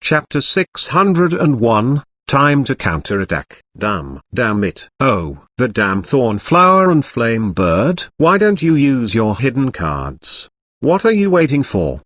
Chapter 601, Time to Counterattack. Damn it. Oh, the damn thorn flower and flame bird. Why don't you use your hidden cards? What are you waiting for?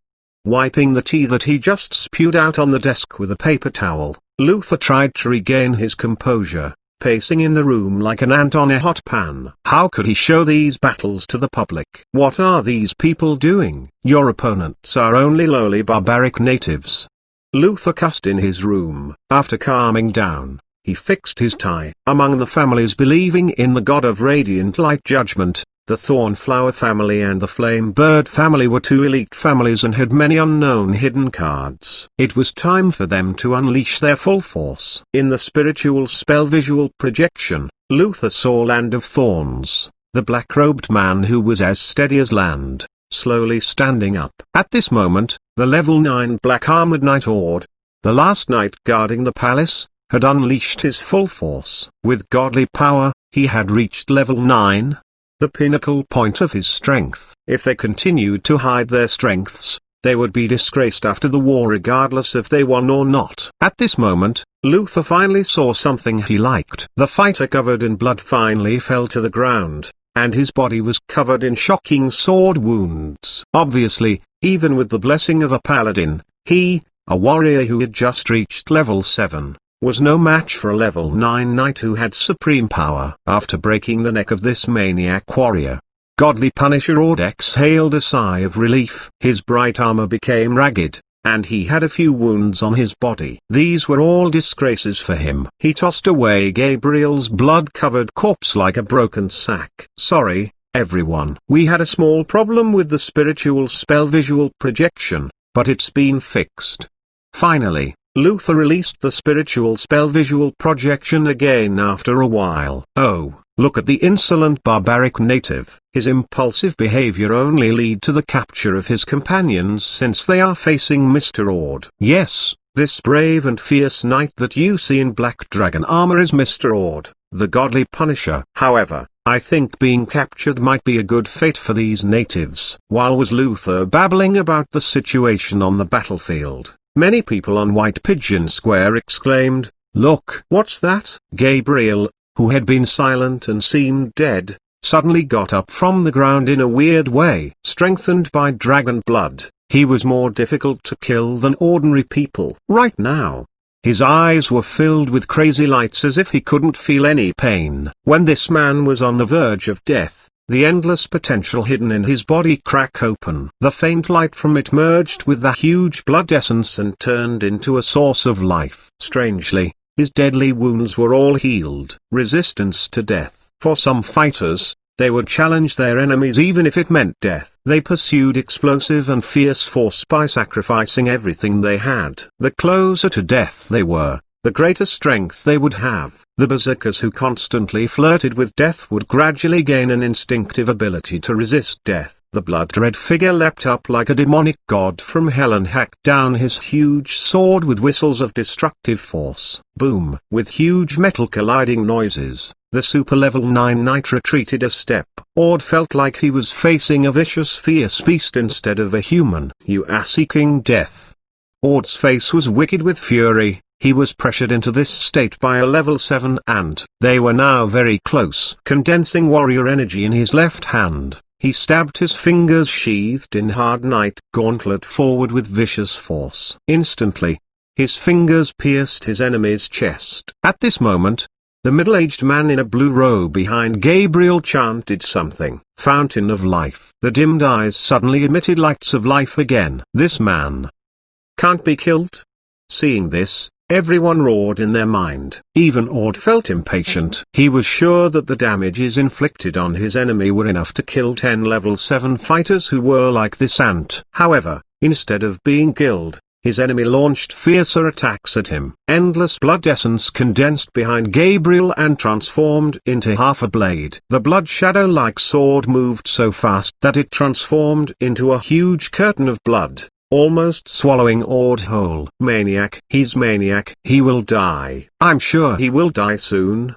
Wiping the tea that he just spewed out on the desk with a paper towel, Luther tried to regain his composure, pacing in the room like an ant on a hot pan. How could he show these battles to the public? What are these people doing? Your opponents are only lowly barbaric natives. Luther cussed in his room. After calming down, he fixed his tie. Among the families believing in the god of radiant light judgment, the Thornflower family and the Flame Bird family were two elite families and had many unknown hidden cards. It was time for them to unleash their full force. In the spiritual spell visual projection, Luther saw Land of Thorns, the black-robed man who was as steady as land, slowly standing up. At this moment, the level 9 black-armored Knight Ord, the last knight guarding the palace, had unleashed his full force. With godly power, he had reached level 9, the pinnacle point of his strength. If they continued to hide their strengths, they would be disgraced after the war regardless if they won or not. At this moment, Luther finally saw something he liked. The fighter covered in blood finally fell to the ground, and his body was covered in shocking sword wounds. Obviously, even with the blessing of a paladin, he, a warrior who had just reached level 7, was no match for a level 9 knight who had supreme power. After breaking the neck of this maniac warrior, godly Punisher Ord exhaled a sigh of relief. His bright armor became ragged, and he had a few wounds on his body. These were all disgraces for him. He tossed away Gabriel's blood-covered corpse like a broken sack. Sorry, everyone. We had a small problem with the spiritual spell visual projection, but it's been fixed. Finally, Luther released the spiritual spell visual projection again after a while. Oh, look at the insolent barbaric native. His impulsive behavior only lead to the capture of his companions since they are facing Mr. Ord. Yes, this brave and fierce knight that you see in black dragon armor is Mr. Ord, the godly Punisher. However, I think being captured might be a good fate for these natives. While was Luther babbling about the situation on the battlefield, many people on White Pigeon Square exclaimed, "Look!" What's that? Gabriel, who had been silent and seemed dead, suddenly got up from the ground in a weird way. Strengthened by dragon blood, he was more difficult to kill than ordinary people. Right now, his eyes were filled with crazy lights as if he couldn't feel any pain. When this man was on the verge of death, the endless potential hidden in his body cracked open. The faint light from it merged with the huge blood essence and turned into a source of life. Strangely, his deadly wounds were all healed. Resistance to death. For some fighters, they would challenge their enemies even if it meant death. They pursued explosive and fierce force by sacrificing everything they had. The closer to death they were, the greater strength they would have. The berserkers who constantly flirted with death would gradually gain an instinctive ability to resist death. The blood-red figure leapt up like a demonic god from hell and hacked down his huge sword with whistles of destructive force. Boom! With huge metal colliding noises, the super-level 9 knight retreated a step. Ord felt like he was facing a vicious fierce beast instead of a human. You are seeking death. Ord's face was wicked with fury. He was pressured into this state by a level 7 ant. They were now very close. Condensing warrior energy in his left hand, he stabbed his fingers sheathed in hard knight gauntlet forward with vicious force. Instantly, his fingers pierced his enemy's chest. At this moment, the middle-aged man in a blue robe behind Gabriel chanted something. Fountain of life. The dimmed eyes suddenly emitted lights of life again. This man can't be killed? Seeing this, everyone roared in their mind. Even Ord felt impatient. He was sure that the damages inflicted on his enemy were enough to kill 10 level 7 fighters who were like this ant. However, instead of being killed, his enemy launched fiercer attacks at him. Endless blood essence condensed behind Gabriel and transformed into half a blade. The blood shadow-like sword moved so fast that it transformed into a huge curtain of blood, almost swallowing Ord whole. Maniac. He's maniac. He will die. I'm sure he will die soon.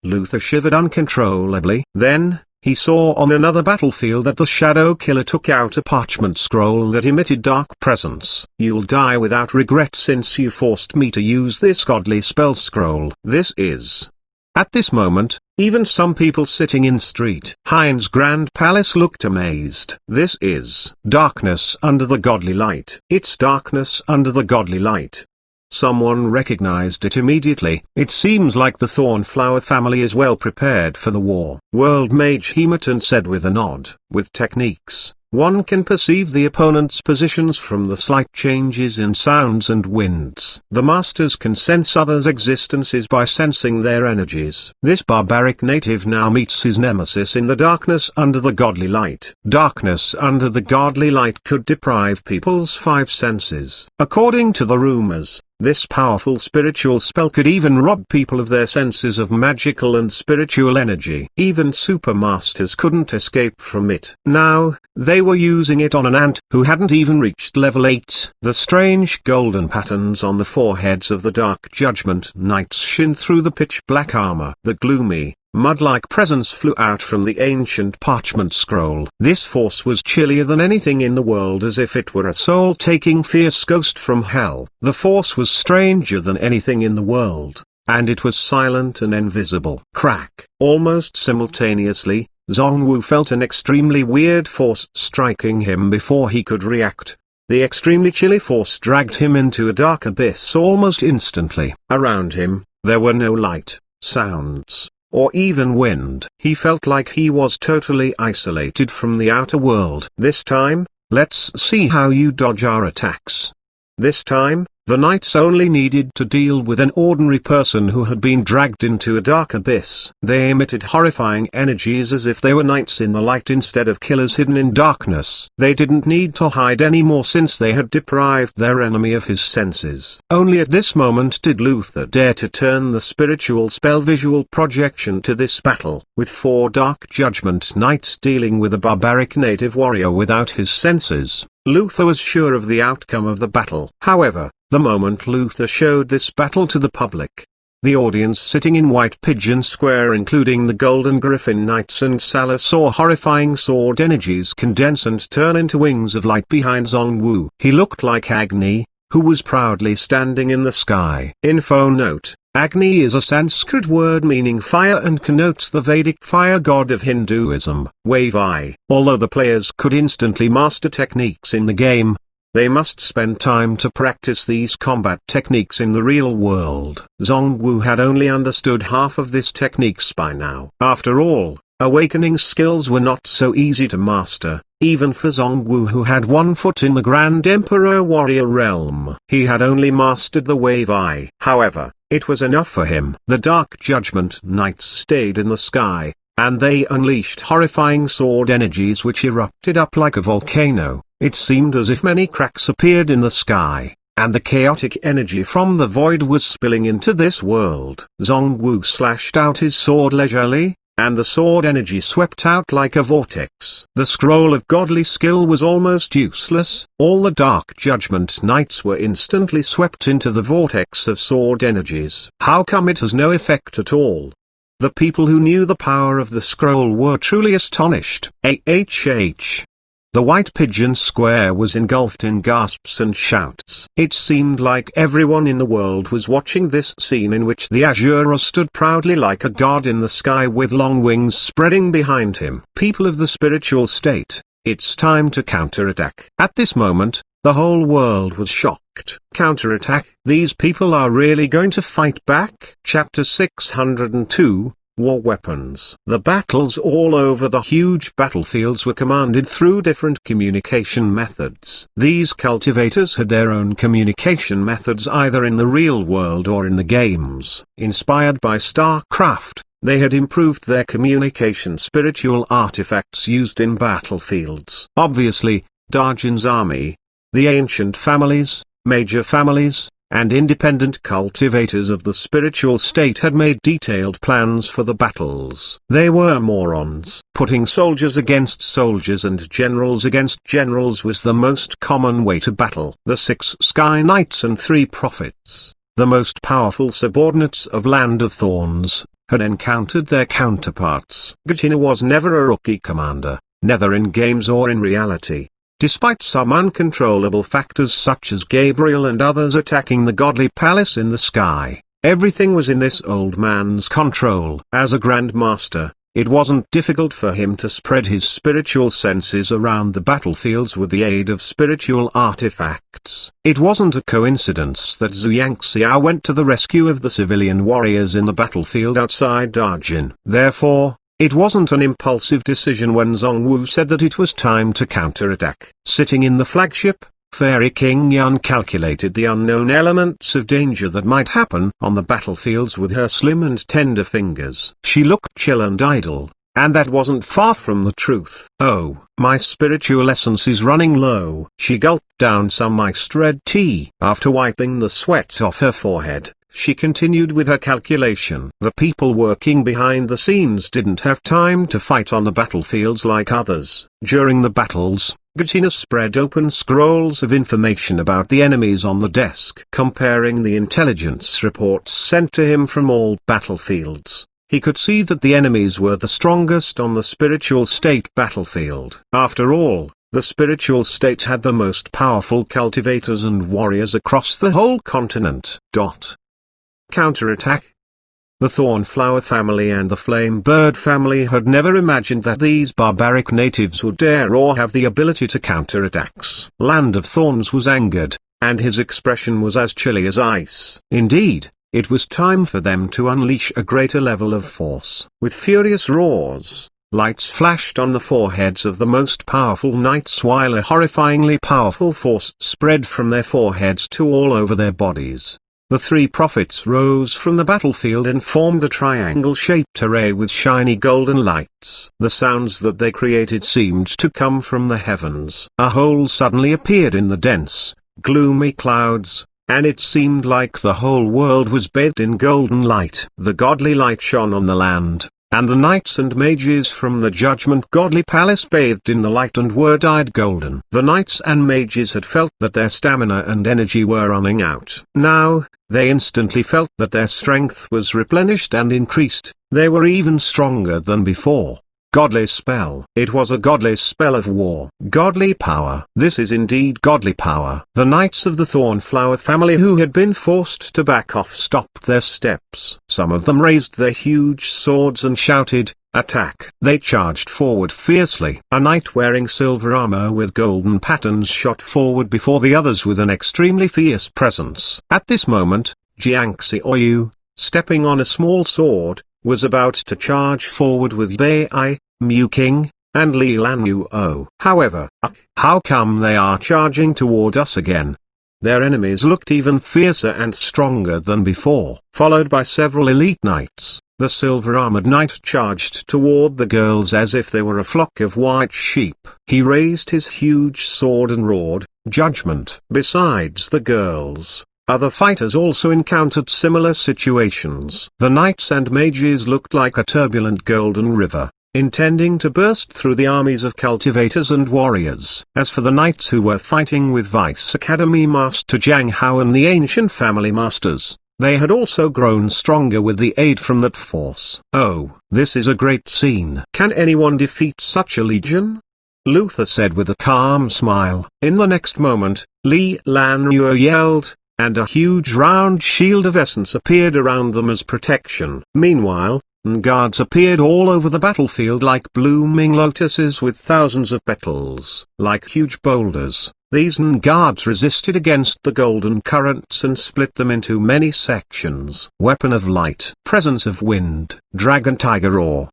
Luther shivered uncontrollably. Then, he saw on another battlefield that the Shadow Killer took out a parchment scroll that emitted dark presence. "You'll die without regret since you forced me to use this godly spell scroll. This is..." At this moment, even some people sitting in Street Hein's Grand Palace looked amazed. "This is darkness under the godly light. It's darkness under the godly light." Someone recognized it immediately. "It seems like the Thornflower family is well prepared for the war." World Mage Hematon said with a nod. "With techniques, one can perceive the opponent's positions from the slight changes in sounds and winds. The masters can sense others' existences by sensing their energies. This barbaric native now meets his nemesis in the darkness under the godly light." Darkness under the godly light could deprive people's five senses. According to the rumors, this powerful spiritual spell could even rob people of their senses of magical and spiritual energy. Even supermasters couldn't escape from it. Now, they were using it on an ant who hadn't even reached level 8. The strange golden patterns on the foreheads of the Dark Judgment Knights shone through the pitch-black armor. The gloomy, mud-like presence flew out from the ancient parchment scroll. This force was chillier than anything in the world, as if it were a soul-taking fierce ghost from hell. The force was stranger than anything in the world, and it was silent and invisible. Crack! Almost simultaneously, Xuanhuan felt an extremely weird force striking him before he could react. The extremely chilly force dragged him into a dark abyss almost instantly. Around him, there were no light, sounds, or even wind. He felt like he was totally isolated from the outer world. "This time, let's see how you dodge our attacks." This time, the knights only needed to deal with an ordinary person who had been dragged into a dark abyss. They emitted horrifying energies as if they were knights in the light instead of killers hidden in darkness. They didn't need to hide anymore since they had deprived their enemy of his senses. Only at this moment did Luther dare to turn the spiritual spell visual projection to this battle. With 4 Dark Judgment Knights dealing with a barbaric native warrior without his senses, Luther was sure of the outcome of the battle. However, the moment Luther showed this battle to the public, the audience sitting in White Pigeon Square, including the Golden Griffin Knights and Salah, saw horrifying sword energies condense and turn into wings of light behind Xuanhuan. He looked like Agni, who was proudly standing in the sky. Info note: Agni is a Sanskrit word meaning fire and connotes the Vedic fire god of Hinduism. Wave Eye. Although the players could instantly master techniques in the game, they must spend time to practice these combat techniques in the real world. Xuanhuan had only understood half of these techniques by now. After all, awakening skills were not so easy to master, even for Xuanhuan, who had one foot in the Grand Emperor warrior realm. He had only mastered the Wave Eye. However, it was enough for him. The Dark Judgment Knights stayed in the sky, and they unleashed horrifying sword energies which erupted up like a volcano. It seemed as if many cracks appeared in the sky, and the chaotic energy from the void was spilling into this world. Xuanhuan slashed out his sword leisurely, and the sword energy swept out like a vortex. The scroll of godly skill was almost useless. All the Dark Judgment Knights were instantly swept into the vortex of sword energies. How come it has no effect at all? The people who knew the power of the scroll were truly astonished. The White Pigeon Square was engulfed in gasps and shouts. It seemed like everyone in the world was watching this scene in which the Azura stood proudly like a god in the sky with long wings spreading behind him. People of the spiritual state, it's time to counterattack. At this moment, the whole world was shocked. Counterattack? These people are really going to fight back? Chapter 602. War weapons. The battles all over the huge battlefields were commanded through different communication methods. These cultivators had their own communication methods either in the real world or in the games. Inspired by StarCraft, they had improved their communication spiritual artifacts used in battlefields. Obviously, Darjan's army, the ancient families, major families, and independent cultivators of the spiritual state had made detailed plans for the battles. They were morons. Putting soldiers against soldiers and generals against generals was the most common way to battle. The 6 Sky Knights and 3 Prophets, the most powerful subordinates of Land of Thorns, had encountered their counterparts. Gachina was never a rookie commander, neither in games or in reality. Despite some uncontrollable factors such as Gabriel and others attacking the godly palace in the sky, everything was in this old man's control. As a grandmaster, it wasn't difficult for him to spread his spiritual senses around the battlefields with the aid of spiritual artifacts. It wasn't a coincidence that Zhang Xiao went to the rescue of the civilian warriors in the battlefield outside Darjin. Therefore, it wasn't an impulsive decision when Zhongwu said that it was time to counterattack. Sitting in the flagship, Fairy King Yan calculated the unknown elements of danger that might happen on the battlefields with her slim and tender fingers. She looked chill and idle, and that wasn't far from the truth. "Oh, my spiritual essence is running low." She gulped down some iced red tea. After wiping the sweat off her forehead, she continued with her calculation. The people working behind the scenes didn't have time to fight on the battlefields like others. During the battles, Gachina spread open scrolls of information about the enemies on the desk. Comparing the intelligence reports sent to him from all battlefields, he could see that the enemies were the strongest on the spiritual state battlefield. After all, the spiritual state had the most powerful cultivators and warriors across the whole continent. Counterattack. The Thornflower family and the Flame Bird family had never imagined that these barbaric natives would dare or have the ability to counterattacks. Land of Thorns was angered, and his expression was as chilly as ice. Indeed, it was time for them to unleash a greater level of force. With furious roars, lights flashed on the foreheads of the most powerful knights while a horrifyingly powerful force spread from their foreheads to all over their bodies. The three prophets rose from the battlefield and formed a triangle-shaped array with shiny golden lights. The sounds that they created seemed to come from the heavens. A hole suddenly appeared in the dense, gloomy clouds, and it seemed like the whole world was bathed in golden light. The godly light shone on the land, and the knights and mages from the Judgment Godly Palace bathed in the light and were dyed golden. The knights and mages had felt that their stamina and energy were running out. Now, they instantly felt that their strength was replenished and increased. They were even stronger than before. Godly spell. It was a godly spell of war. Godly power. This is indeed godly power. The knights of the Thornflower family who had been forced to back off stopped their steps. Some of them raised their huge swords and shouted, "Attack!" They charged forward fiercely. A knight wearing silver armor with golden patterns shot forward before the others with an extremely fierce presence. At this moment, Jiang Xiaoyu, stepping on a small sword, was about to charge forward with Bai, Mu King, and Li Lanyu. However, how come they are charging toward us again? Their enemies looked even fiercer and stronger than before. Followed by several elite knights, the silver-armored knight charged toward the girls as if they were a flock of white sheep. He raised his huge sword and roared, "Judgment!" Besides the girls, other fighters also encountered similar situations. The knights and mages looked like a turbulent golden river, intending to burst through the armies of cultivators and warriors. As for the knights who were fighting with Vice Academy Master Zhang Hao and the ancient family masters, they had also grown stronger with the aid from that force. "Oh, this is a great scene. Can anyone defeat such a legion?" Luther said with a calm smile. In the next moment, Li Lanyu yelled, and a huge round shield of essence appeared around them as protection. Meanwhile, guards appeared all over the battlefield like blooming lotuses with thousands of petals. Like huge boulders, these guards resisted against the golden currents and split them into many sections. Weapon of light. Presence of wind. Dragon tiger roar.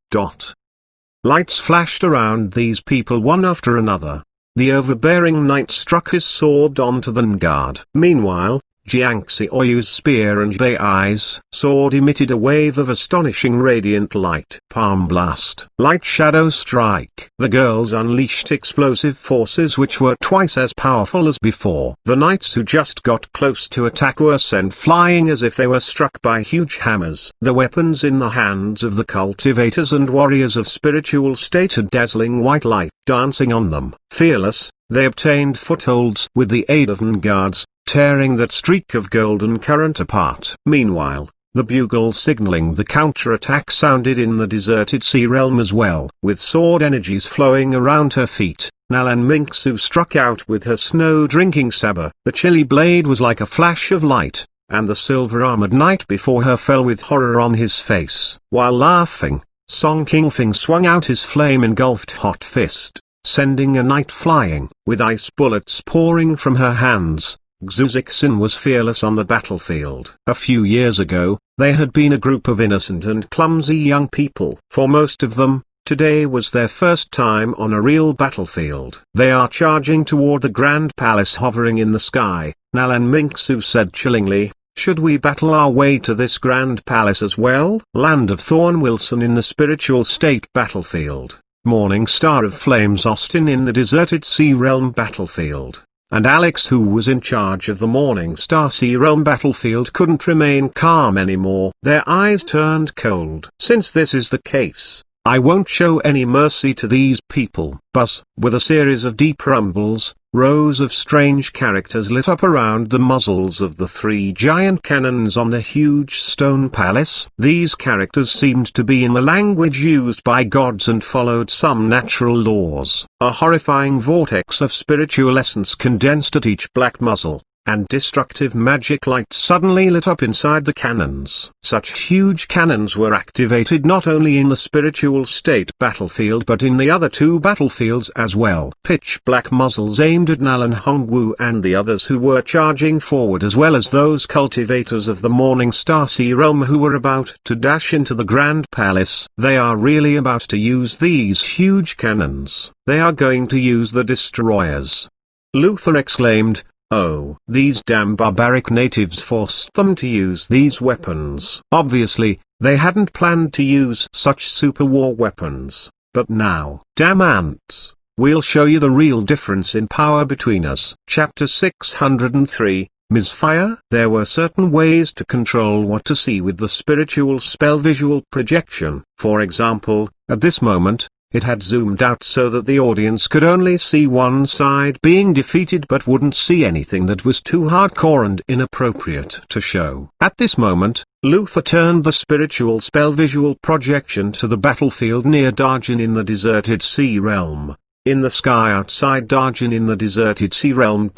Lights flashed around these people one after another. The overbearing knight struck his sword onto the guard. Meanwhile, Jiang Xiaoyu's spear and Bai's sword emitted a wave of astonishing radiant light. Palm blast. Light shadow strike. The girls unleashed explosive forces which were twice as powerful as before. The knights who just got close to attack were sent flying as if they were struck by huge hammers. The weapons in the hands of the cultivators and warriors of spiritual state had dazzling white light dancing on them. Fearless, they obtained footholds with the aid of guards, tearing that streak of golden current apart. Meanwhile, The bugle signaling the counterattack sounded in the deserted sea realm as well. With sword energies flowing around her feet, Nalan Mingsu struck out with her snow-drinking saber. The chilly blade was like a flash of light, and the silver-armored knight before her fell with horror on his face. While laughing, Song Qingfeng swung out his flame-engulfed hot fist, sending a knight flying. With ice bullets pouring from her hands, Xu Zixin was fearless on the battlefield. A few years ago, they had been a group of innocent and clumsy young people. For most of them, today was their first time on a real battlefield. They are charging toward the Grand Palace hovering in the sky, Nalan Mingsu said chillingly. Should we battle our way to this Grand Palace as well? Land of Thorn Wilson in the Spiritual State battlefield, Morning Star of Flames Austin in the Deserted Sea Realm battlefield, and Alex, who was in charge of the Morning Star Sea Realm battlefield, couldn't remain calm anymore. Their eyes turned cold. Since this is the case, I won't show any mercy to these people. Buzz, with a series of deep rumbles, rows of strange characters lit up around the muzzles of the three giant cannons on the huge stone palace. These characters seemed to be in the language used by gods and followed some natural laws. A horrifying vortex of spiritual essence condensed at each black muzzle, and destructive magic light suddenly lit up inside the cannons. Such huge cannons were activated not only in the spiritual state battlefield but in the other two battlefields as well. Pitch black muzzles aimed at Nalan Hongwu and the others who were charging forward, as well as those cultivators of the Morning Star Sea Realm who were about to dash into the Grand Palace. They are really about to use these huge cannons. They are going to use the destroyers, Luther exclaimed. Oh, these damn barbaric natives forced them to use these weapons. Obviously, they hadn't planned to use such super war weapons, but now, damn ants, we'll show you the real difference in power between us. Chapter 603, Misfire. There were certain ways to control what to see with the spiritual spell visual projection. For example, at this moment, it had zoomed out so that the audience could only see one side being defeated but wouldn't see anything that was too hardcore and inappropriate to show. At this moment, Luther turned the spiritual spell visual projection to the battlefield near Darjin in the Deserted Sea Realm. In the sky outside Darjin in the Deserted Sea Realm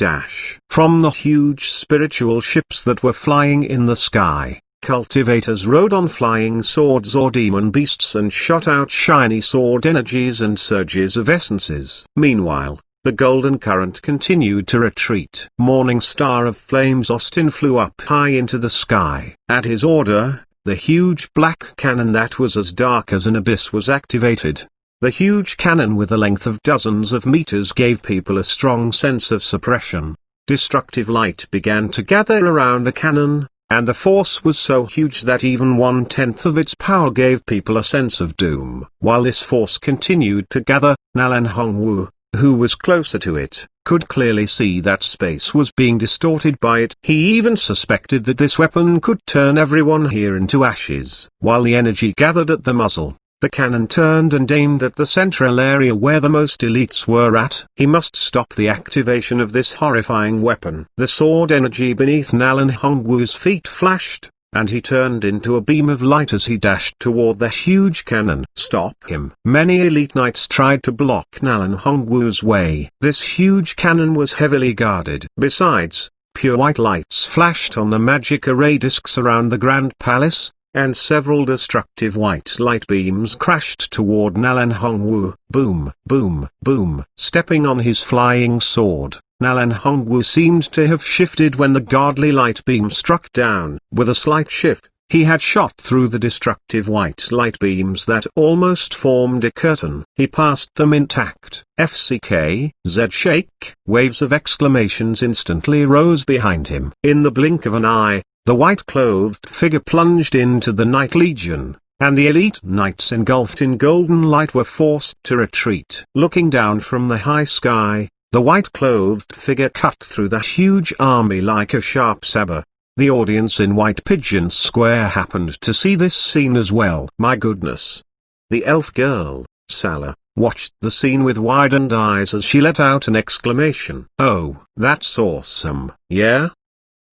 from the huge spiritual ships that were flying in the sky, cultivators rode on flying swords or demon beasts and shot out shiny sword energies and surges of essences. Meanwhile, the golden current continued to retreat. Morning Star of Flames Austin flew up high into the sky. At his order, the huge black cannon that was as dark as an abyss was activated. The huge cannon with a length of dozens of meters gave people a strong sense of suppression. Destructive light began to gather around the cannon, and the force was so huge that even 1/10 of its power gave people a sense of doom. While this force continued to gather, Nalan Hongwu, who was closer to it, could clearly see that space was being distorted by it. He even suspected that this weapon could turn everyone here into ashes. While the energy gathered at the muzzle, the cannon turned and aimed at the central area where the most elites were at. He must stop the activation of this horrifying weapon. The sword energy beneath Nalan Hongwu's feet flashed, and he turned into a beam of light as he dashed toward the huge cannon. Stop him! Many elite knights tried to block Nalan Hongwu's way. This huge cannon was heavily guarded. Besides, pure white lights flashed on the magic array discs around the Grand Palace, and several destructive white light beams crashed toward Nalan Hongwu. Boom, boom, boom. Stepping on his flying sword, Nalan Hongwu seemed to have shifted when the godly light beam struck down. With a slight shift, he had shot through the destructive white light beams that almost formed a curtain. He passed them intact. FCK, Z shake. Waves of exclamations instantly rose behind him. In the blink of an eye, the white-clothed figure plunged into the Night Legion, and the elite knights engulfed in golden light were forced to retreat. Looking down from the high sky, the white-clothed figure cut through the huge army like a sharp saber. The audience in White Pigeon Square happened to see this scene as well. My goodness! The elf girl, Salah, watched the scene with widened eyes as she let out an exclamation. Oh, that's awesome. Yeah?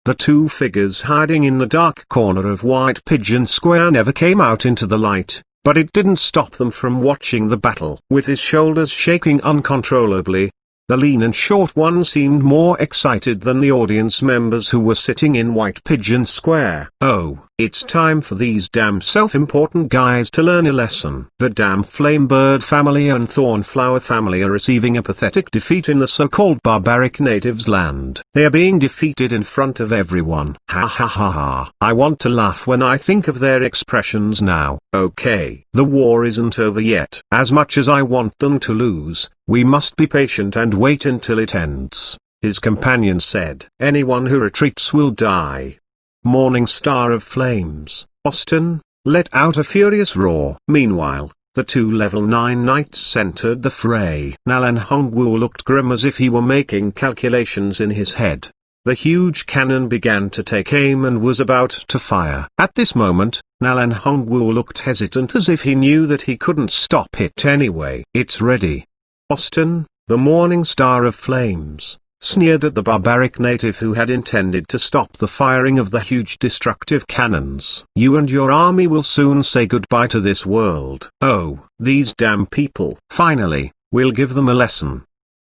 The two figures hiding in the dark corner of White Pigeon Square never came out into the light, but it didn't stop them from watching the battle. With his shoulders shaking uncontrollably, the lean and short one seemed more excited than the audience members who were sitting in White Pigeon Square. Oh, it's time for these damn self-important guys to learn a lesson. The damn Flamebird family and Thornflower family are receiving a pathetic defeat in the so-called barbaric natives' land. They are being defeated in front of everyone. Ha ha ha ha. I want to laugh when I think of their expressions now. Okay, the war isn't over yet. As much as I want them to lose, we must be patient and wait until it ends, his companion said. Anyone who retreats will die. Morning Star of Flames, Austin, let out a furious roar. Meanwhile, the two level 9 knights entered the fray. Nalan Hongwu looked grim as if he were making calculations in his head. The huge cannon began to take aim and was about to fire. At this moment, Nalan Hongwu looked hesitant as if he knew that he couldn't stop it anyway. It's ready. Austin, the Morning Star of Flames, sneered at the barbaric native who had intended to stop the firing of the huge destructive cannons. You and your army will soon say goodbye to this world. Oh, these damn people. Finally, we'll give them a lesson.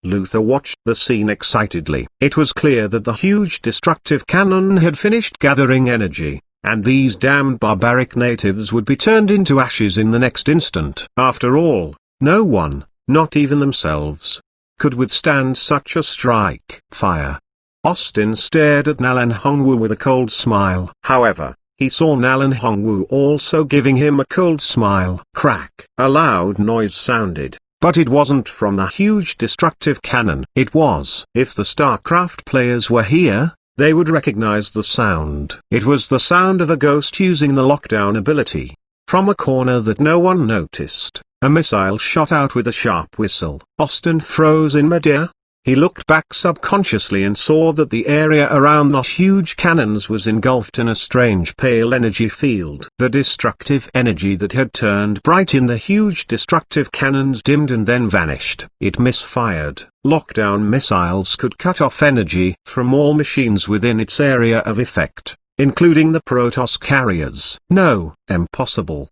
Luther watched the scene excitedly. It was clear that the huge destructive cannon had finished gathering energy, and these damned barbaric natives would be turned into ashes in the next instant. After all, no one, not even themselves, could withstand such a strike. Fire. Austin stared at Nalan Hongwu with a cold smile. However, he saw Nalan Hongwu also giving him a cold smile. Crack. A loud noise sounded, but it wasn't from the huge destructive cannon. It was. If the StarCraft players were here, they would recognize the sound. It was the sound of a ghost using the lockdown ability. From a corner that no one noticed, a missile shot out with a sharp whistle. Austin froze in midair. He looked back subconsciously and saw that the area around the huge cannons was engulfed in a strange pale energy field. The destructive energy that had turned bright in the huge destructive cannons dimmed and then vanished. It misfired. Lockdown missiles could cut off energy from all machines within its area of effect, including the Protoss carriers. No, impossible.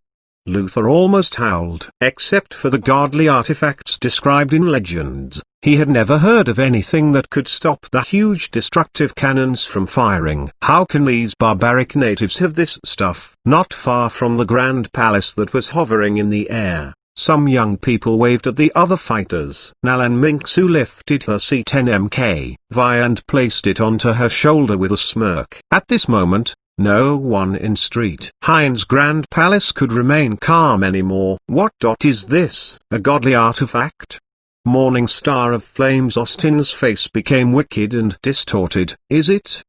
Luther almost howled. Except for the godly artifacts described in legends, he had never heard of anything that could stop the huge destructive cannons from firing. How can these barbaric natives have this stuff? Not far from the Grand Palace that was hovering in the air, some young people waved at the other fighters. Nalan Mingsu lifted her C-10 MK and placed it onto her shoulder with a smirk. At this moment, no one in Street Hines' Grand Palace could remain calm anymore. What is this? A godly artifact? Morning Star of Flames. Austin's face became wicked and distorted. Is it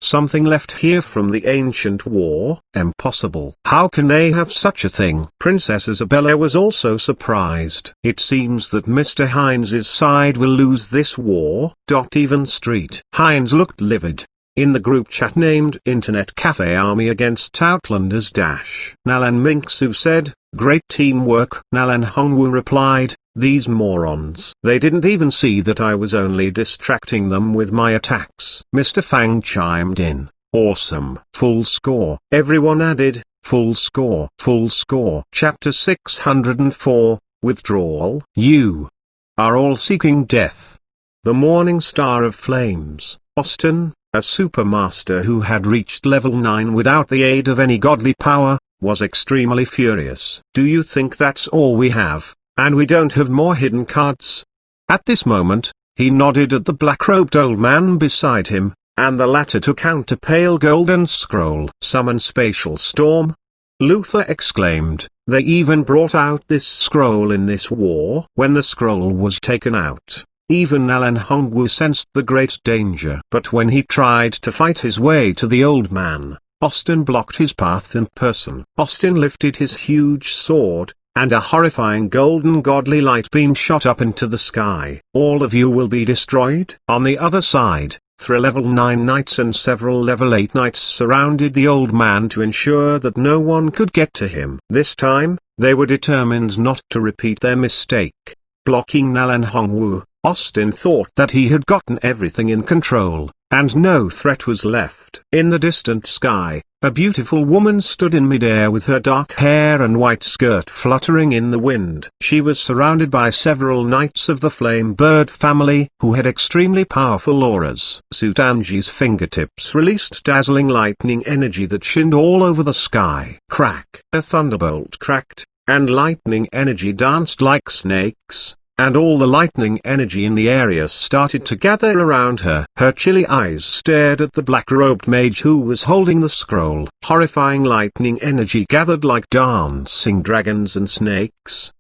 something left here from the ancient war? Impossible. How can they have such a thing? Princess Isabella was also surprised. It seems that Mr. Hines' side will lose this war. Even Street Hines looked livid. In the group chat named Internet Cafe Army Against Outlanders Nalan Mingsu said, "Great teamwork." Nalan Hongwu replied, "These morons. They didn't even see that I was only distracting them with my attacks." Mr. Fang chimed in, "Awesome. Full score." Everyone added, "Full score. Full score." Chapter 604, Withdrawal. You are all seeking death. The Morning Star of Flames, Austin, a supermaster who had reached level 9 without the aid of any godly power, was extremely furious. "Do you think that's all we have, and we don't have more hidden cards?" At this moment, he nodded at the black-robed old man beside him, and the latter took out a pale golden scroll. "Summon Spatial Storm?" Luther exclaimed. "They even brought out this scroll in this war." When the scroll was taken out, even Nalan Hongwu sensed the great danger. But when he tried to fight his way to the old man, Austin blocked his path in person. Austin lifted his huge sword, and a horrifying golden godly light beam shot up into the sky. "All of you will be destroyed." On the other side, 3 level 9 knights and several level 8 knights surrounded the old man to ensure that no one could get to him. This time, they were determined not to repeat their mistake. Blocking Nalan Hongwu, Austin thought that he had gotten everything in control, and no threat was left. In the distant sky, a beautiful woman stood in midair with her dark hair and white skirt fluttering in the wind. She was surrounded by several knights of the flame bird family who had extremely powerful auras. Xuanhuan's fingertips released dazzling lightning energy that shined all over the sky. Crack! A thunderbolt cracked, and lightning energy danced like snakes, and all the lightning energy in the area started to gather around her. Her chilly eyes stared at the black-robed mage who was holding the scroll. Horrifying lightning energy gathered like dancing dragons and snakes.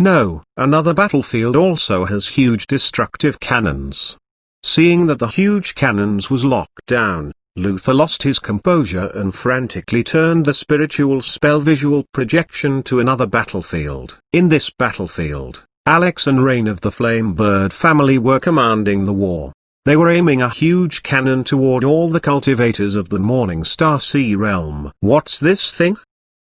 No, another battlefield also has huge destructive cannons. Seeing that the huge cannons was locked down, Luther lost his composure and frantically turned the spiritual spell visual projection to another battlefield. In this battlefield, Alex and Rain of the Flame Bird family were commanding the war. They were aiming a huge cannon toward all the cultivators of the Morning Star Sea realm. What's this thing?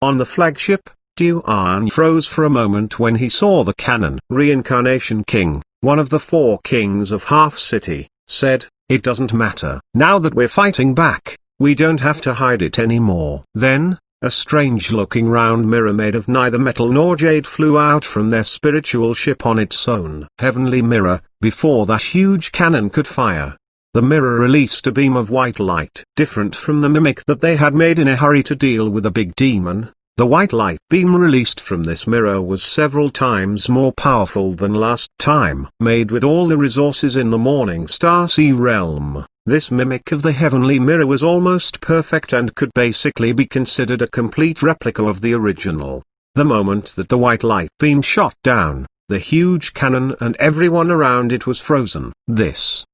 On the flagship, Xuanhuan froze for a moment when he saw the cannon. Reincarnation King, one of the 4 kings of Half City, said, "It doesn't matter. Now that we're fighting back, we don't have to hide it anymore." Then, a strange-looking round mirror made of neither metal nor jade flew out from their spiritual ship on its own heavenly mirror. Before that huge cannon could fire, the mirror released a beam of white light. Different from the mimic that they had made in a hurry to deal with a big demon, the white light beam released from this mirror was several times more powerful than last time. Made with all the resources in the Morning Star Sea realm, this mimic of the heavenly mirror was almost perfect and could basically be considered a complete replica of the original. The moment that the white light beam shot down, the huge cannon and everyone around it was frozen. This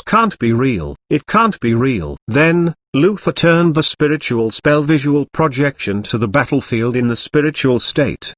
can't be real. It can't be real. Then, Luther turned the spiritual spell visual projection to the battlefield in the spiritual state.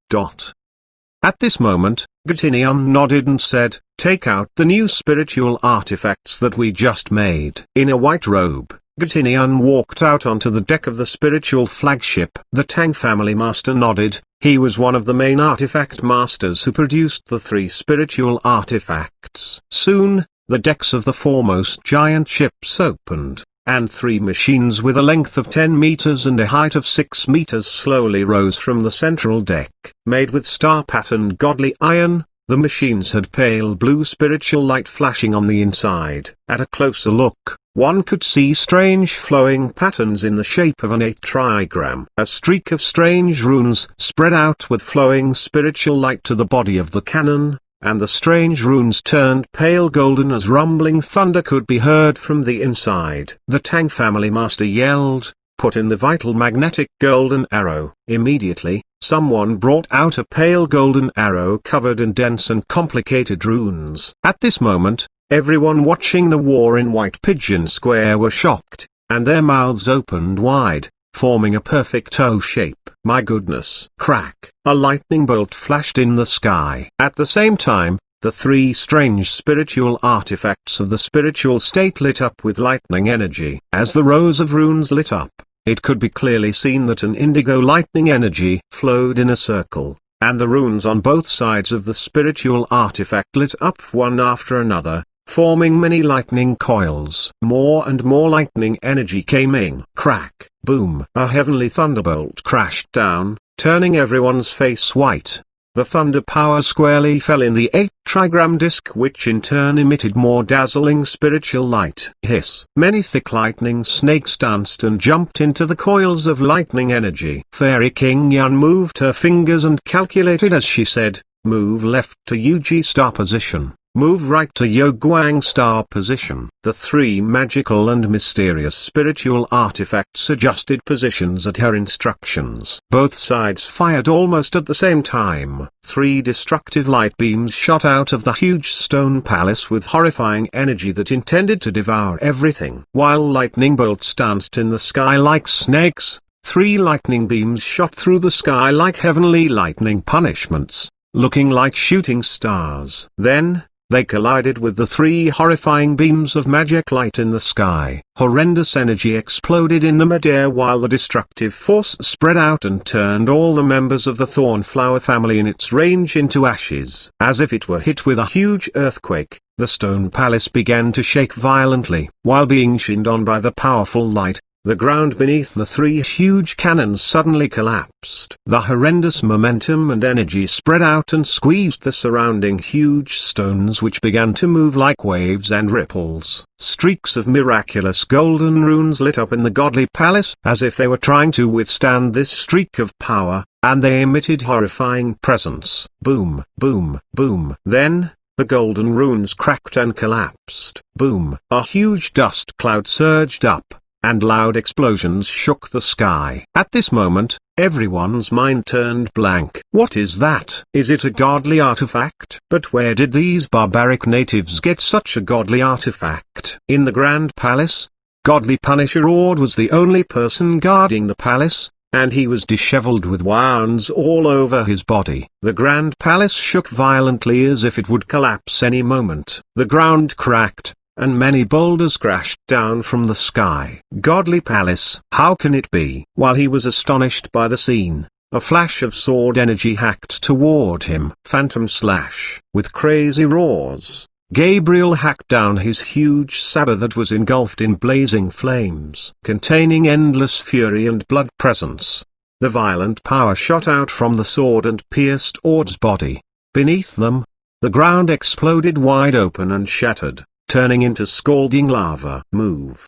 At this moment, Xuanhuan nodded and said, "Take out the new spiritual artifacts that we just made." In a white robe, Xuanhuan walked out onto the deck of the spiritual flagship. The Tang family master nodded. He was one of the main artifact masters who produced the 3 spiritual artifacts. Soon, the decks of the foremost giant ships opened, and 3 machines with a length of 10 meters and a height of 6 meters slowly rose from the central deck. Made with star-patterned godly iron, the machines had pale blue spiritual light flashing on the inside. At a closer look, one could see strange flowing patterns in the shape of an 8 trigram. A streak of strange runes spread out with flowing spiritual light to the body of the cannon, and the strange runes turned pale golden as rumbling thunder could be heard from the inside. The Tang family master yelled, "Put in the vital magnetic golden arrow." Immediately, someone brought out a pale golden arrow covered in dense and complicated runes. At this moment, everyone watching the war in White Pigeon Square were shocked, and their mouths opened wide, forming a perfect O shape. My goodness! Crack! A lightning bolt flashed in the sky. At the same time, the 3 strange spiritual artifacts of the spiritual state lit up with lightning energy. As the rows of runes lit up, it could be clearly seen that an indigo lightning energy flowed in a circle, and the runes on both sides of the spiritual artifact lit up one after another, forming many lightning coils. More and more lightning energy came in. Crack! Boom! A heavenly thunderbolt crashed down, turning everyone's face white. The thunder power squarely fell in the 8 trigram disc, which in turn emitted more dazzling spiritual light. Hiss! Many thick lightning snakes danced and jumped into the coils of lightning energy. Fairy King Yan moved her fingers and calculated as she said, "Move left to Yuji star position. Move right to Yoguang star position." The 3 magical and mysterious spiritual artifacts adjusted positions at her instructions. Both sides fired almost at the same time. 3 destructive light beams shot out of the huge stone palace with horrifying energy that intended to devour everything. While lightning bolts danced in the sky like snakes, 3 lightning beams shot through the sky like heavenly lightning punishments, looking like shooting stars. Then, they collided with the 3 horrifying beams of magic light in the sky. Horrendous energy exploded in the midair while the destructive force spread out and turned all the members of the Thornflower family in its range into ashes. As if it were hit with a huge earthquake, The stone palace began to shake violently. While being shined on by the powerful light, the ground beneath the three huge cannons suddenly collapsed. The horrendous momentum and energy spread out and squeezed the surrounding huge stones, which began to move like waves and ripples. Streaks of miraculous golden runes lit up in the godly palace, as if they were trying to withstand this streak of power, and they emitted horrifying presence. Boom, boom, boom. Then, the golden runes cracked and collapsed. Boom. A huge dust cloud surged up, and loud explosions shook the sky. At this moment, everyone's mind turned blank. What is that? Is it a godly artifact? But where did these barbaric natives get such a godly artifact? In the Grand Palace, godly Punisher Ord was the only person guarding the palace, and he was disheveled with wounds all over his body. The Grand Palace shook violently as if it would collapse any moment. The ground cracked, and many boulders crashed down from the sky. Godly Palace, how can it be? While he was astonished by the scene, a flash of sword energy hacked toward him. Phantom slash. With crazy roars, Gabriel hacked down his huge saber that was engulfed in blazing flames, containing endless fury and blood presence. The violent power shot out from the sword and pierced Ord's body. Beneath them, the ground exploded wide open and shattered, turning into scalding lava. Move.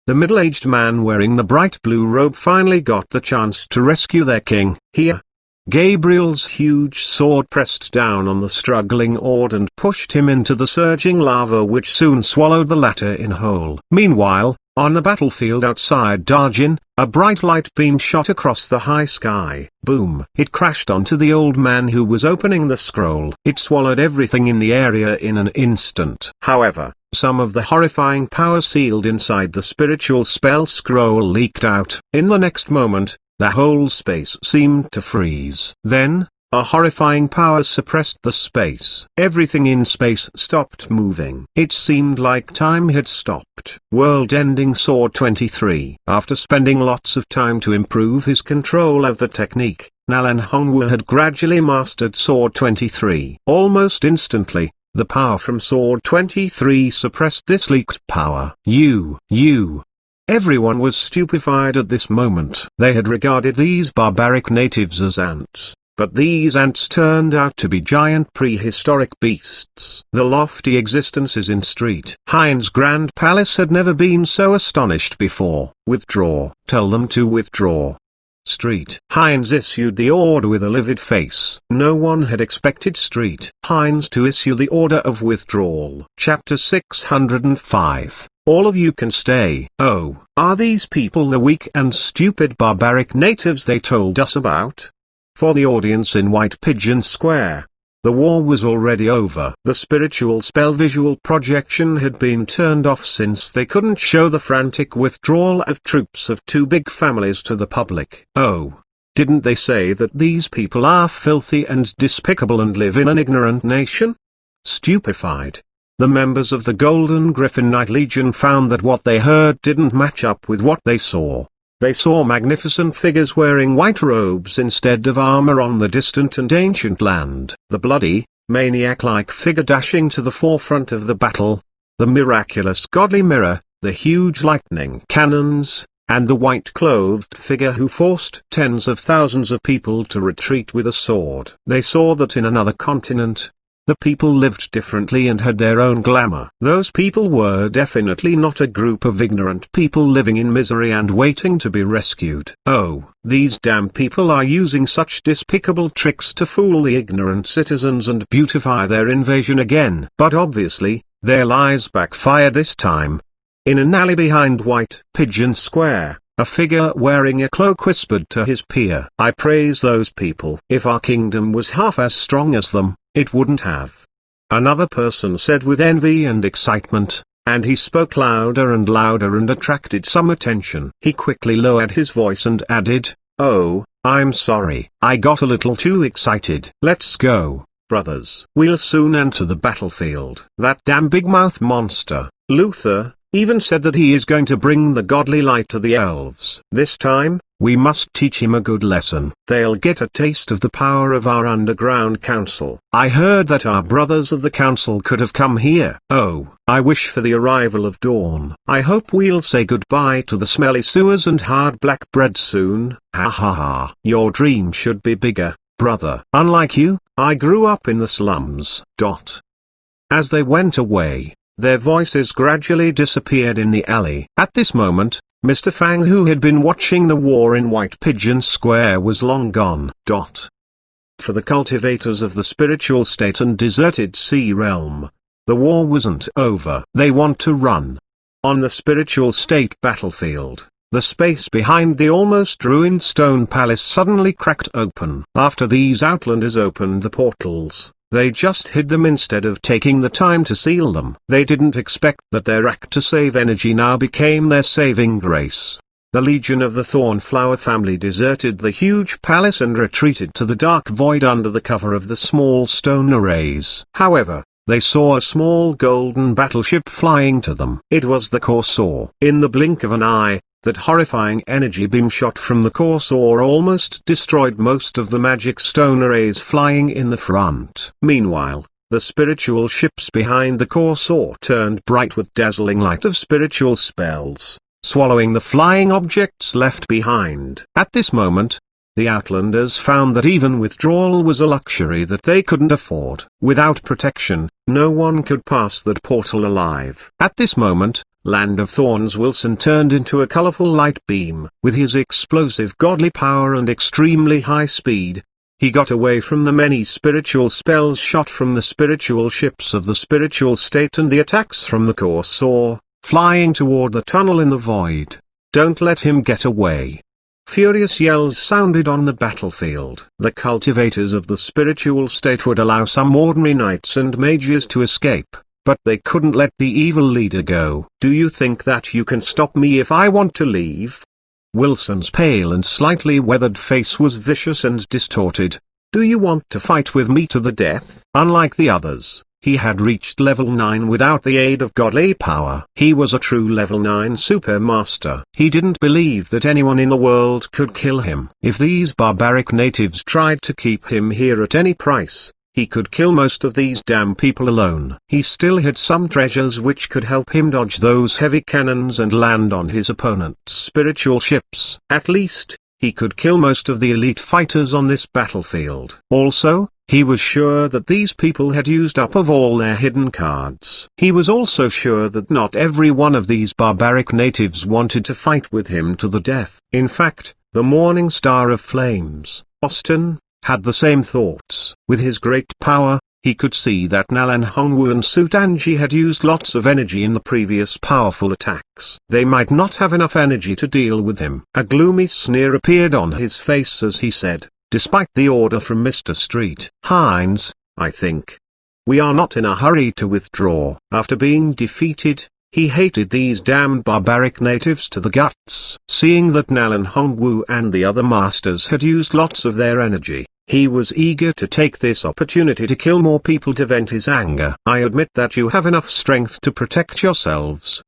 The middle-aged man wearing the bright blue robe finally got the chance to rescue their king. Here, Gabriel's huge sword pressed down on the struggling Ord and pushed him into the surging lava, which soon swallowed the latter in whole. Meanwhile, on the battlefield outside Darjin, a bright light beam shot across the high sky. Boom! It crashed onto the old man who was opening the scroll. It swallowed everything in the area in an instant. However, some of the horrifying power sealed inside the spiritual spell scroll leaked out. In the next moment, the whole space seemed to freeze. Then, a horrifying power suppressed the space. Everything in space stopped moving. It seemed like time had stopped. World-ending Sword 23. After spending lots of time to improve his control of the technique, Nalan Hongwu had gradually mastered Sword 23. Almost instantly, the power from Sword 23 suppressed this leaked power. Everyone was stupefied at this moment. They had regarded these barbaric natives as ants. But these ants turned out to be giant prehistoric beasts. The lofty existences in Street Hein's Grand Palace had never been so astonished before. Withdraw. Tell them to withdraw. Street Heinz issued the order with a livid face. No one had expected Street Heinz to issue the order of withdrawal. Chapter 605. All of you can stay. Oh, are these people the weak and stupid barbaric natives they told us about? For the audience in White Pigeon Square, the war was already over. The spiritual spell visual projection had been turned off since they couldn't show the frantic withdrawal of troops of two big families to the public. Oh, didn't they say that these people are filthy and despicable and live in an ignorant nation? Stupefied, the members of the Golden Griffin Knight Legion found that what they heard didn't match up with what they saw. They saw magnificent figures wearing white robes instead of armor on the distant and ancient land. The bloody, maniac-like figure dashing to the forefront of the battle, the miraculous godly mirror, the huge lightning cannons, and the white-clothed figure who forced tens of thousands of people to retreat with a sword. They saw that in another continent, the people lived differently and had their own glamour. Those people were definitely not a group of ignorant people living in misery and waiting to be rescued. Oh, these damn people are using such despicable tricks to fool the ignorant citizens and beautify their invasion again. But obviously, their lies backfired this time. In an alley behind White Pigeon Square, a figure wearing a cloak whispered to his peer, "I praise those people. If our kingdom was half as strong as them, it wouldn't have." Another person said with envy and excitement, and he spoke louder and louder and attracted some attention. He quickly lowered his voice and added, "Oh, I'm sorry, I got a little too excited. Let's go, brothers. We'll soon enter the battlefield." That damn big mouth monster, Luther, even said that he is going to bring the godly light to the elves. This time, we must teach him a good lesson. They'll get a taste of the power of our underground council. I heard that our brothers of the council could have come here. Oh, I wish for the arrival of dawn. I hope we'll say goodbye to the smelly sewers and hard black bread soon. Ha ha ha. Your dream should be bigger, brother. Unlike you, I grew up in the slums. As they went away, their voices gradually disappeared in the alley. At this moment, Mr. Fang, who had been watching the war in White Pigeon Square, was long gone. For the cultivators of the spiritual state and deserted sea realm, the war wasn't over. They want to run. On the spiritual state battlefield, the space behind the almost ruined stone palace suddenly cracked open. After these outlanders opened the portals, they just hid them instead of taking the time to seal them. They didn't expect that their act to save energy now became their saving grace. The Legion of the Thornflower family deserted the huge palace and retreated to the dark void under the cover of the small stone arrays. However, they saw a small golden battleship flying to them. It was the Corsair. In the blink of an eye, that horrifying energy beam shot from the Corsair almost destroyed most of the magic stone arrays flying in the front. Meanwhile, the spiritual ships behind the Corsair turned bright with dazzling light of spiritual spells, swallowing the flying objects left behind. At this moment, the Outlanders found that even withdrawal was a luxury that they couldn't afford. Without protection, no one could pass that portal alive. At this moment, Land of Thorns Wilson turned into a colorful light beam. With his explosive godly power and extremely high speed, he got away from the many spiritual spells shot from the spiritual ships of the spiritual state and the attacks from the Corsair, flying toward the tunnel in the void. Don't let him get away. Furious yells sounded on the battlefield. The cultivators of the spiritual state would allow some ordinary knights and mages to escape, but they couldn't let the evil leader go. Do you think that you can stop me if I want to leave? Wilson's pale and slightly weathered face was vicious and distorted. Do you want to fight with me to the death? Unlike the others, he had reached level 9 without the aid of godly power. He was a true level 9 super master. He didn't believe that anyone in the world could kill him. If these barbaric natives tried to keep him here at any price, he could kill most of these damn people alone. He still had some treasures which could help him dodge those heavy cannons and land on his opponent's spiritual ships. At least, he could kill most of the elite fighters on this battlefield. Also, he was sure that these people had used up of all their hidden cards. He was also sure that not every one of these barbaric natives wanted to fight with him to the death. In fact, the Morning Star of Flames, Austin, had the same thoughts. With his great power, he could see that Nalan Hongwu and Sutanji had used lots of energy in the previous powerful attacks. They might not have enough energy to deal with him. A gloomy sneer appeared on his face as he said, despite the order from Mr. Street Hines, I think. We are not in a hurry to withdraw. After being defeated, he hated these damned barbaric natives to the guts. Seeing that Nalan Hongwu and the other masters had used lots of their energy, he was eager to take this opportunity to kill more people to vent his anger. I admit that you have enough strength to protect yourselves.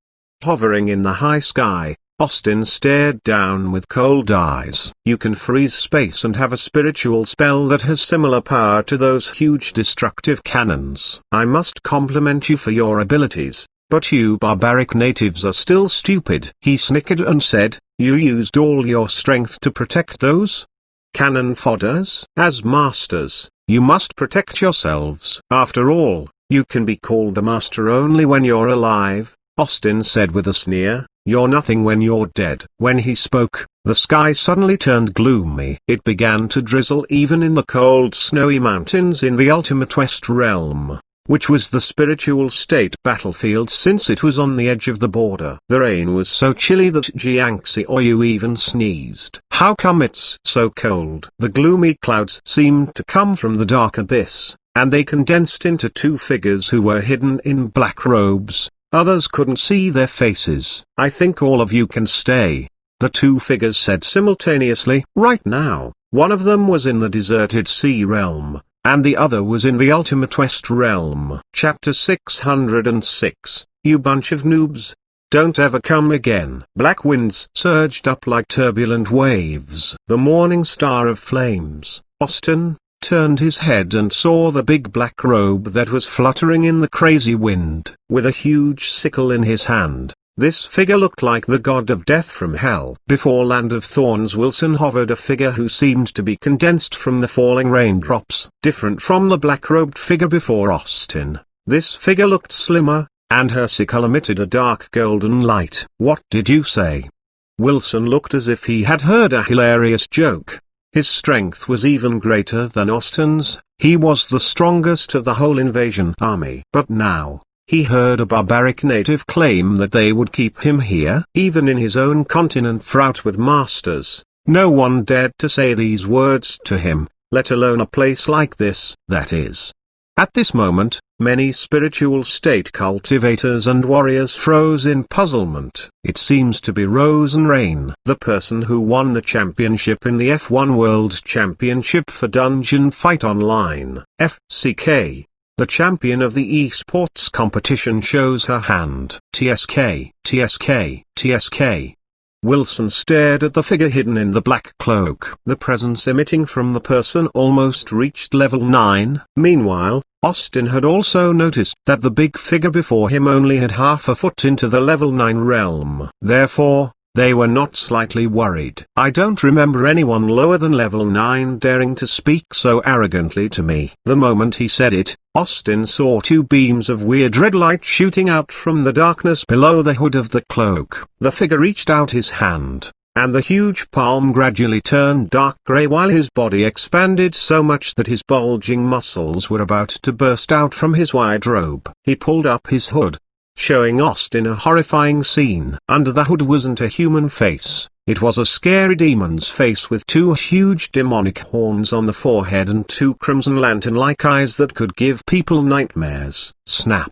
Hovering in the high sky, Austin stared down with cold eyes. You can freeze space and have a spiritual spell that has similar power to those huge destructive cannons. I must compliment you for your abilities, but you barbaric natives are still stupid. He snickered and said, you used all your strength to protect those cannon fodders? As masters, you must protect yourselves. After all, you can be called a master only when you're alive, Austin said with a sneer. You're nothing when you're dead. When he spoke, the sky suddenly turned gloomy. It began to drizzle even in the cold snowy mountains in the Ultimate West realm, which was the spiritual state battlefield since it was on the edge of the border. The rain was so chilly that Jiangxi Oyu even sneezed. How come it's so cold? The gloomy clouds seemed to come from the dark abyss, and they condensed into two figures who were hidden in black robes. Others couldn't see their faces. I think all of you can stay, the two figures said simultaneously. Right now, one of them was in the deserted sea realm, and the other was in the Ultimate West realm. Chapter 606, You bunch of noobs. don't ever come again. Black winds surged up like turbulent waves. The morning star of flames, Austin, turned his head and saw the big black robe that was fluttering in the crazy wind. With a huge sickle in his hand, this figure looked like the god of death from hell. Before Land of Thorns Wilson hovered a figure who seemed to be condensed from the falling raindrops. Different from the black-robed figure before Austin, this figure looked slimmer, and her sickle emitted a dark golden light. "What did you say?" Wilson looked as if he had heard a hilarious joke. His strength was even greater than Austin's, he was the strongest of the whole invasion army. But now, he heard a barbaric native claim that they would keep him here. Even in his own continent fraught with masters, no one dared to say these words to him, let alone a place like this. That is. At this moment, many spiritual state cultivators and warriors froze in puzzlement. It seems to be Rosenrain, the person who won the championship in the F1 World Championship for Dungeon Fight Online. FCK. The champion of the esports competition shows her hand. TSK, TSK, TSK. Wilson stared at the figure hidden in the black cloak. The presence emitting from the person almost reached level 9. Meanwhile, Austin had also noticed that the big figure before him only had half a foot into the level 9 realm. Therefore, they were not slightly worried. "I don't remember anyone lower than level 9 daring to speak so arrogantly to me." The moment he said it, Austin saw two beams of weird red light shooting out from the darkness below the hood of the cloak. The figure reached out his hand, and the huge palm gradually turned dark gray while his body expanded so much that his bulging muscles were about to burst out from his wide robe. He pulled up his hood, showing Austin a horrifying scene. Under the hood wasn't a human face, it was a scary demon's face with two huge demonic horns on the forehead and two crimson lantern-like eyes that could give people nightmares. Snap!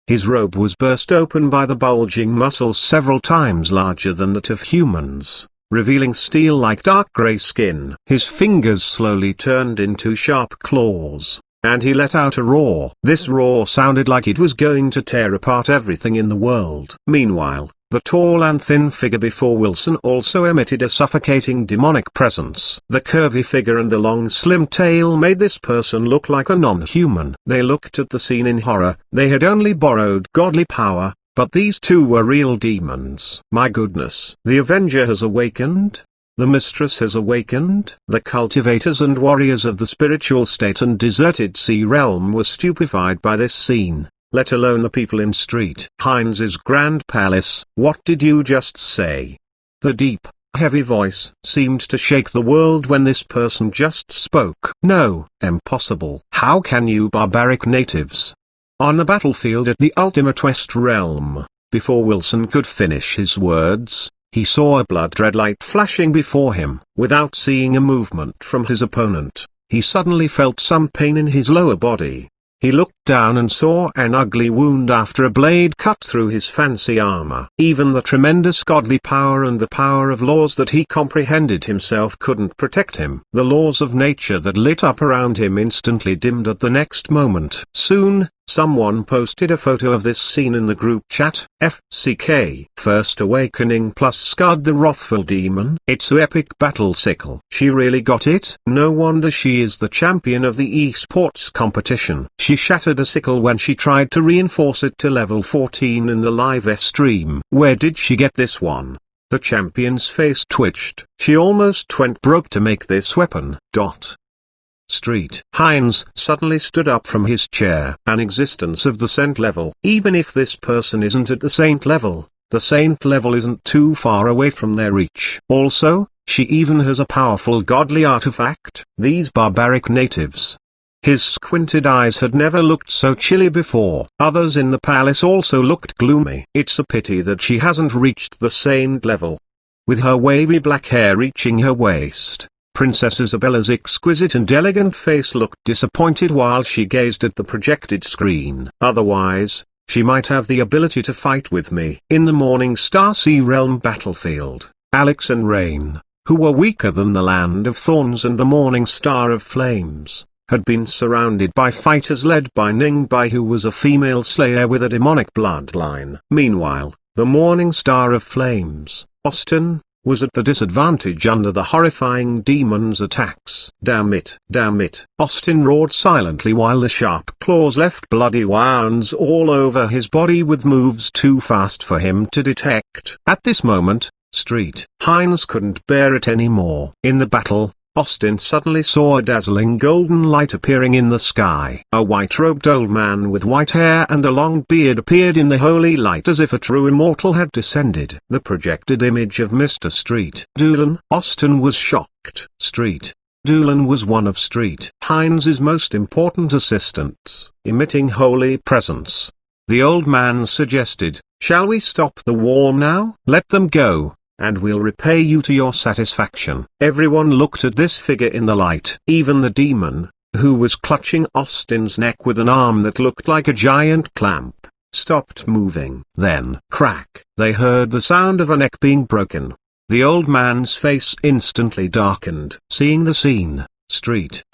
His robe was burst open by the bulging muscles several times larger than that of humans, revealing steel-like dark gray skin. His fingers slowly turned into sharp claws, and he let out a roar. This roar sounded like it was going to tear apart everything in the world. Meanwhile, the tall and thin figure before Wilson also emitted a suffocating demonic presence. The curvy figure and the long slim tail made this person look like a non-human. They looked at the scene in horror. They had only borrowed godly power, but these two were real demons. My goodness. The Avenger has awakened? The Mistress has awakened? The cultivators and warriors of the spiritual state and deserted sea realm were stupefied by this scene, let alone the people in Street Heinz's Grand Palace. "What did you just say?" The deep, heavy voice seemed to shake the world when this person just spoke. "No, impossible. How can you barbaric natives?" On the battlefield at the Ultimate West Realm, before Wilson could finish his words, he saw a blood-red light flashing before him. Without seeing a movement from his opponent, he suddenly felt some pain in his lower body. He looked down and saw an ugly wound after a blade cut through his fancy armor. Even the tremendous godly power and the power of laws that he comprehended himself couldn't protect him. The laws of nature that lit up around him instantly dimmed at the next moment. Soon, someone posted a photo of this scene in the group chat. FCK. First awakening plus scarred the wrathful demon. It's a epic battle sickle. She really got it. No wonder she is the champion of the esports competition. She shattered a sickle when she tried to reinforce it to level 14 in the live stream. Where did she get this one? The champion's face twitched. She almost went broke to make this weapon. Street Heinz suddenly stood up from his chair. An existence of the saint level. Even if this person isn't at the saint level, the saint level isn't too far away from their reach. Also, she even has a powerful godly artifact. These barbaric natives. His squinted eyes had never looked so chilly before. Others in the palace also looked gloomy. It's a pity that she hasn't reached the saint level. With her wavy black hair reaching her waist, Princess Isabella's exquisite and elegant face looked disappointed while she gazed at the projected screen. Otherwise, she might have the ability to fight with me. In the Morning Star Sea Realm battlefield, Alex and Rain, who were weaker than the Land of Thorns and the Morning Star of Flames, had been surrounded by fighters led by Ningbai, who was a female slayer with a demonic bloodline. Meanwhile, The morning star of flames, Austin, was at the disadvantage under the horrifying demon's attacks. Damn it, Austin roared silently while the sharp claws left bloody wounds all over his body with moves too fast for him to detect. At this moment, Heinz couldn't bear it anymore. In the battle, Austin suddenly saw a dazzling golden light appearing in the sky. A white-robed old man with white hair and a long beard appeared in the holy light as if a true immortal had descended. The projected image of Mr. Doolan. Austin was shocked. Doolan was one of Heinz's most important assistants, emitting holy presence. The old man suggested, "Shall we stop the war now? Let them go, and we'll repay you to your satisfaction." Everyone looked at this figure in the light. Even the demon, who was clutching Austin's neck with an arm that looked like a giant clamp, stopped moving. Then, crack, they heard the sound of a neck being broken. The old man's face instantly darkened. Seeing the scene,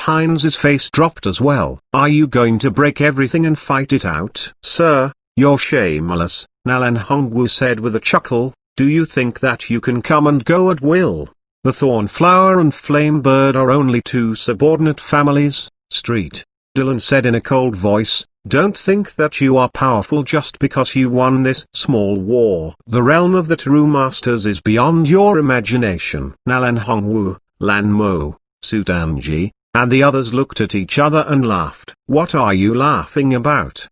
Heinz's face dropped as well. "Are you going to break everything and fight it out?" "Sir, you're shameless," Nalan Hongwu said with a chuckle. "Do you think that you can come and go at will? The Thornflower and Flamebird are only two subordinate families." Dylan said in a cold voice, "Don't think that you are powerful just because you won this small war. The realm of the true masters is beyond your imagination." Nalan Hongwu, Lan Mo, Sudanji, and the others looked at each other and laughed. "What are you laughing about?"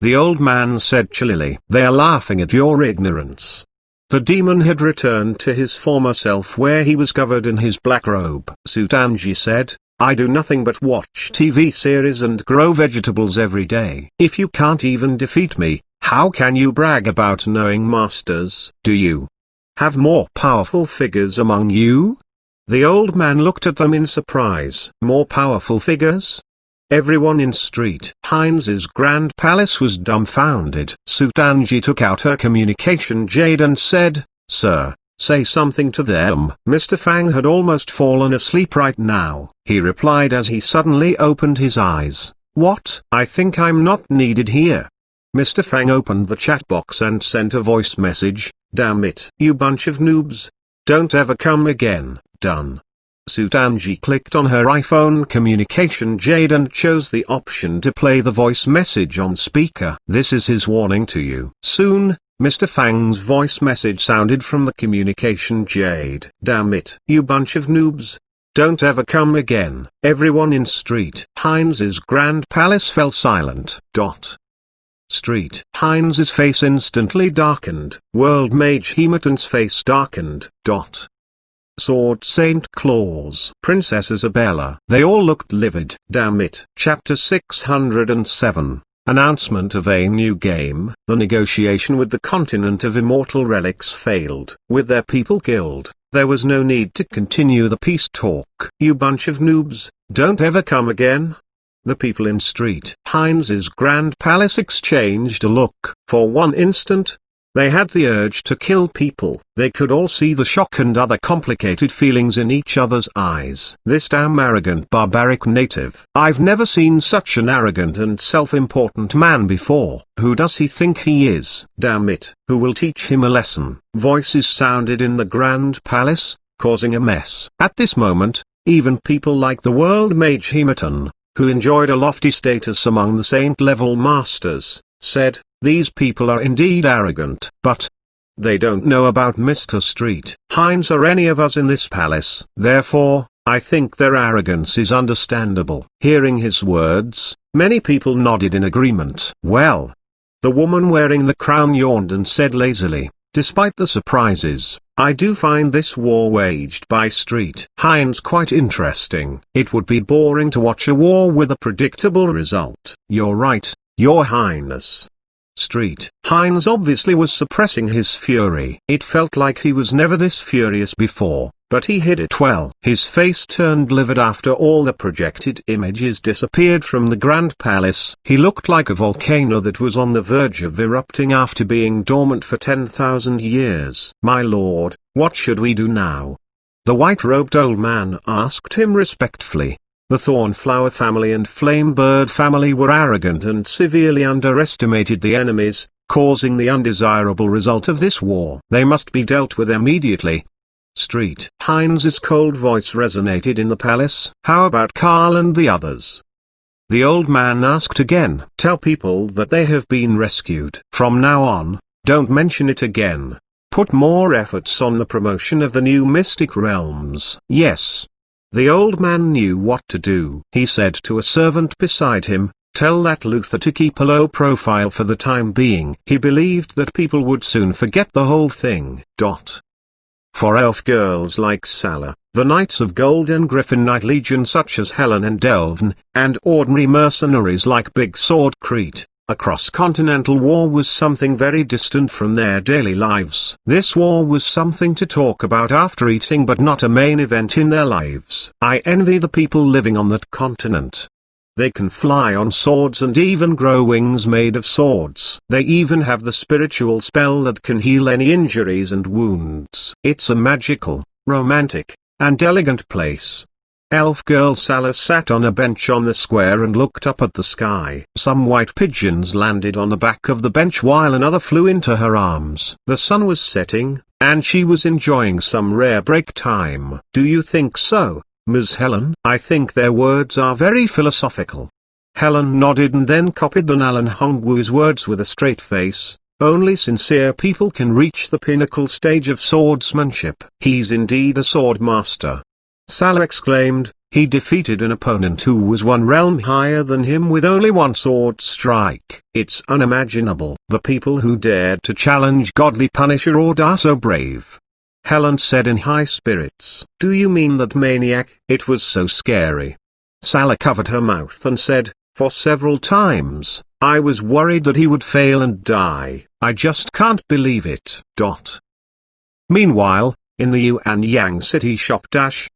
The old man said chillily, "They are laughing at your ignorance." The demon had returned to his former self where he was covered in his black robe. Sudanji said, "I do nothing but watch TV series and grow vegetables every day. If you can't even defeat me, how can you brag about knowing masters? Do you have more powerful figures among you?" The old man looked at them in surprise. More powerful figures? Everyone in Heinz's Grand Palace was dumbfounded. Sudanji took out her communication jade and said, "Sir, say something to them." Mr. Fang had almost fallen asleep right now. He replied as he suddenly opened his eyes, "What? I think I'm not needed here." Mr. Fang opened the chat box and sent a voice message, "Damn it, you bunch of noobs. Don't ever come again, done." Sudanji clicked on her iPhone communication jade and chose the option to play the voice message on speaker. "This is his warning to you." Soon, Mr. Fang's voice message sounded from the communication jade. "Damn it, you bunch of noobs. Don't ever come again." Everyone in Heinz's Grand Palace fell silent. Heinz's face instantly darkened. World Mage Hematon's face darkened. Sword Saint Claus, Princess Isabella. They all looked livid. Damn it. Chapter 607. Announcement of a new game. The negotiation with the continent of immortal relics failed. With their people killed, there was no need to continue the peace talk. "You bunch of noobs, don't ever come again." The people in Heinz's Grand Palace exchanged a look. For one instant, they had the urge to kill people. They could all see the shock and other complicated feelings in each other's eyes. "This damn arrogant barbaric native. I've never seen such an arrogant and self-important man before. Who does he think he is? Damn it, who will teach him a lesson?" Voices sounded in the Grand Palace, causing a mess. At this moment, even people like the World Mage Hematon, who enjoyed a lofty status among the saint-level masters, said, "These people are indeed arrogant, but they don't know about Mr. Heinz or any of us in this palace. Therefore, I think their arrogance is understandable." Hearing his words, many people nodded in agreement. "Well." The woman wearing the crown yawned and said lazily, "Despite the surprises, I do find this war waged by Heinz quite interesting. It would be boring to watch a war with a predictable result." "You're right, Your Highness." Heinz obviously was suppressing his fury. It felt like he was never this furious before, but he hid it well. His face turned livid after all the projected images disappeared from the Grand Palace. He looked like a volcano that was on the verge of erupting after being dormant for 10,000 years. "My lord, what should we do now?" the white-robed old man asked him respectfully. The Thornflower family and Flamebird family were arrogant and severely underestimated the enemies, causing the undesirable result of this war. They must be dealt with immediately. Street. Heinz's cold voice resonated in the palace. How about Karl and the others? The old man asked again. Tell people that they have been rescued. From now on, don't mention it again. Put more efforts on the promotion of the new mystic realms. Yes. The old man knew what to do. He said to a servant beside him, tell that Luther to keep a low profile for the time being. He believed that people would soon forget the whole thing. For elf girls like Salah, the Knights of Golden Griffin Knight Legion such as Helen and Delvin, and ordinary mercenaries like Big Sword Crete, a cross-continental war was something very distant from their daily lives. This war was something to talk about after eating but not a main event in their lives. I envy the people living on that continent. They can fly on swords and even grow wings made of swords. They even have the spiritual spell that can heal any injuries and wounds. It's a magical, romantic, and elegant place. Elf girl Salah sat on a bench on the square and looked up at the sky. Some white pigeons landed on the back of the bench while another flew into her arms. The sun was setting, and she was enjoying some rare break time. Do you think so, Ms. Helen? I think their words are very philosophical. Helen nodded and then copied the Nalan Hongwu's words with a straight face. Only sincere people can reach the pinnacle stage of swordsmanship. He's indeed a sword master. Salah exclaimed. He defeated an opponent who was one realm higher than him with only one sword strike. It's unimaginable. The people who dared to challenge godly Punisher Ord are so brave. Helen said in high spirits. Do you mean that maniac? It was so scary. Salah covered her mouth and said, for several times, I was worried that he would fail and die. I just can't believe it. Meanwhile, in the Xuanhuan city shop,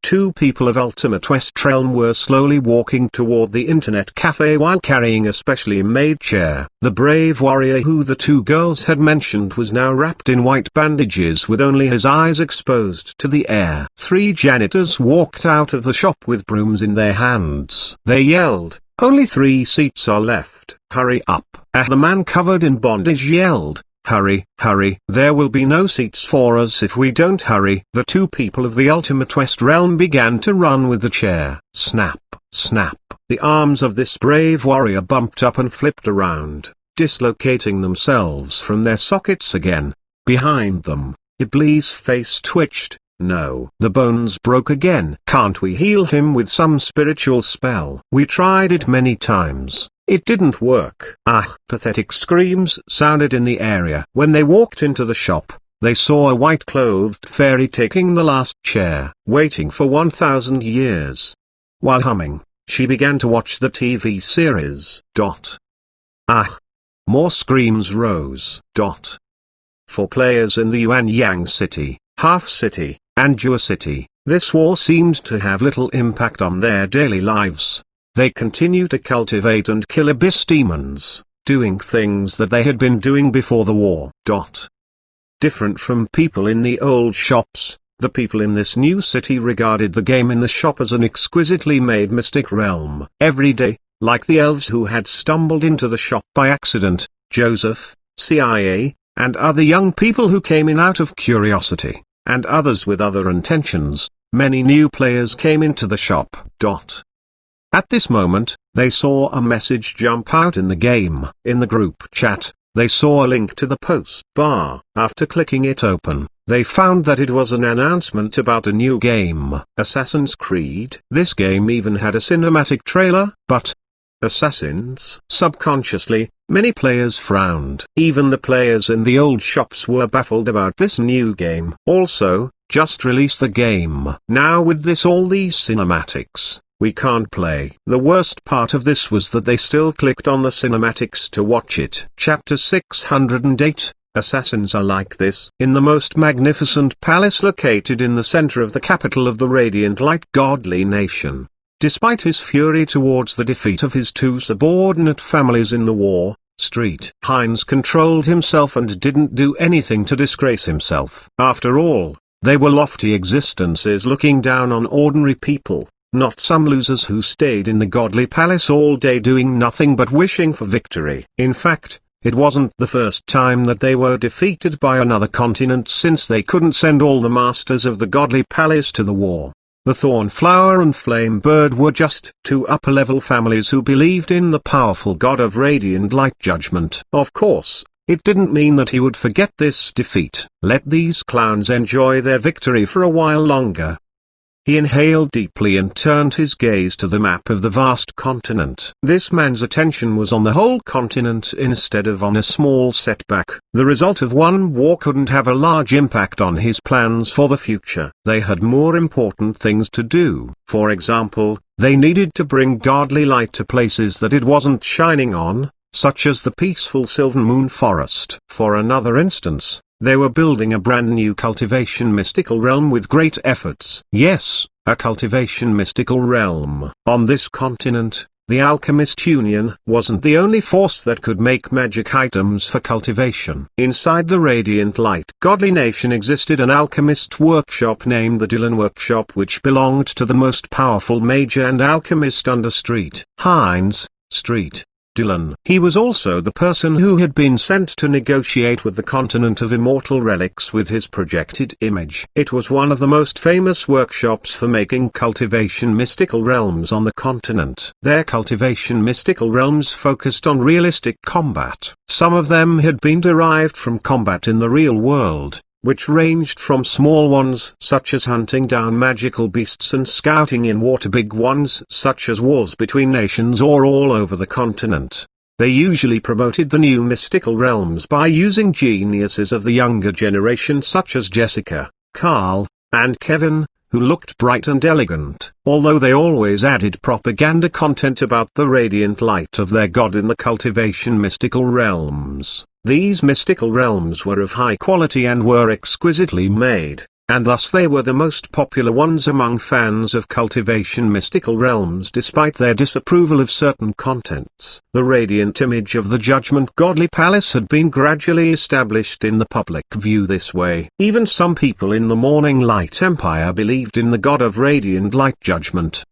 two people of Ultimate West Realm were slowly walking toward the internet cafe while carrying a specially made chair. The brave warrior who the two girls had mentioned was now wrapped in white bandages with only his eyes exposed to the air. Three janitors walked out of the shop with brooms in their hands. They yelled, only 3 seats are left. Hurry up. The man covered in bondage yelled, hurry, hurry. There will be no seats for us if we don't hurry. The two people of the Ultimate West Realm began to run with the chair. Snap, snap. The arms of this brave warrior bumped up and flipped around, dislocating themselves from their sockets again. Behind them, Iblis' face twitched. No. The bones broke again. Can't we heal him with some spiritual spell? We tried it many times. It didn't work. Pathetic screams sounded in the area. When they walked into the shop, they saw a white-clothed fairy taking the last chair, waiting for 1,000 years. While humming, she began to watch the TV series. More screams rose. For players in the Xuanhuan city, Half City, and Jua City, this war seemed to have little impact on their daily lives. They continue to cultivate and kill abyss demons, doing things that they had been doing before the war. Different from people in the old shops, the people in this new city regarded the game in the shop as an exquisitely made mystic realm. Every day, like the elves who had stumbled into the shop by accident, Joseph, CIA, and other young people who came in out of curiosity, and others with other intentions, many new players came into the shop. At this moment, they saw a message jump out in the game. In the group chat, they saw a link to the post bar. After clicking it open, they found that it was an announcement about a new game, Assassin's Creed. This game even had a cinematic trailer, but Assassins. Subconsciously, many players frowned. Even the players in the old shops were baffled about this new game. Also, just release the game. Now with all these cinematics, we can't play. The worst part of this was that they still clicked on the cinematics to watch it. Chapter 608, Assassins are like this. In the most magnificent palace located in the center of the capital of the Radiant Light Godly Nation. Despite his fury towards the defeat of his two subordinate families in the war, Heinz controlled himself and didn't do anything to disgrace himself. After all, they were lofty existences looking down on ordinary people, not some losers who stayed in the godly palace all day doing nothing but wishing for victory. In fact, It wasn't the first time that they were defeated by another continent, since they couldn't send all the masters of the godly palace to the war. The Thornflower and Flame Bird were just two upper-level families who believed in the powerful god of radiant light judgment. Of course, it didn't mean that he would forget this defeat. Let these clowns enjoy their victory for a while longer. He inhaled deeply and turned his gaze to the map of the vast continent. This man's attention was on the whole continent instead of on a small setback. The result of one war couldn't have a large impact on his plans for the future. They had more important things to do. For example, they needed to bring godly light to places that it wasn't shining on, such as the peaceful Sylvan Moon Forest. For another instance, they were building a brand new cultivation mystical realm with great efforts. Yes, a cultivation mystical realm. On this continent, the Alchemist Union wasn't the only force that could make magic items for cultivation. Inside the Radiant Light Godly Nation existed an alchemist workshop named the Dylan Workshop, which belonged to the most powerful mage and alchemist under Street Hines, Street Dylan. He was also the person who had been sent to negotiate with the continent of immortal relics with his projected image. It was one of the most famous workshops for making cultivation mystical realms on the continent. Their cultivation mystical realms focused on realistic combat. Some of them had been derived from combat in the real world, which ranged from small ones such as hunting down magical beasts and scouting in war to big ones such as wars between nations or all over the continent. They usually promoted the new mystical realms by using geniuses of the younger generation such as Jessica, Carl, and Kevin, who looked bright and elegant, although they always added propaganda content about the radiant light of their god in the cultivation mystical realms. These mystical realms were of high quality and were exquisitely made, and thus they were the most popular ones among fans of cultivation mystical realms despite their disapproval of certain contents. The radiant image of the Judgment Godly Palace had been gradually established in the public view this way. Even some people in the Morning Light Empire believed in the god of radiant light judgment.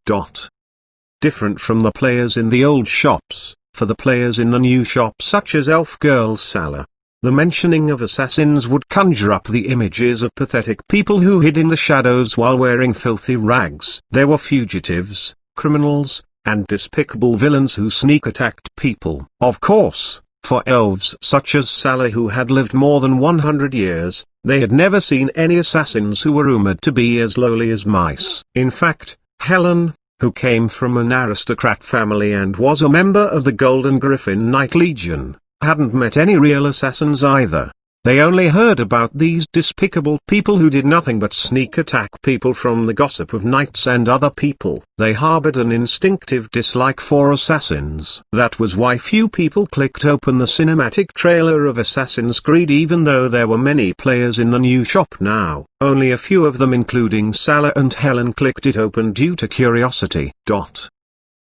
Different from the players in the old shops, for the players in the new shop such as Elf Girl Salah, the mentioning of assassins would conjure up the images of pathetic people who hid in the shadows while wearing filthy rags. There were fugitives, criminals, and despicable villains who sneak attacked people. Of course, for elves such as Salah who had lived more than 100 years, they had never seen any assassins who were rumored to be as lowly as mice. In fact, Helen, who came from an aristocrat family and was a member of the Golden Griffin Knight Legion, hadn't met any real assassins either. They only heard about these despicable people who did nothing but sneak attack people from the gossip of knights and other people. They harbored an instinctive dislike for assassins. That was why few people clicked open the cinematic trailer of Assassin's Creed, even though there were many players in the new shop now. Only a few of them, including Salah and Helen, clicked it open due to curiosity.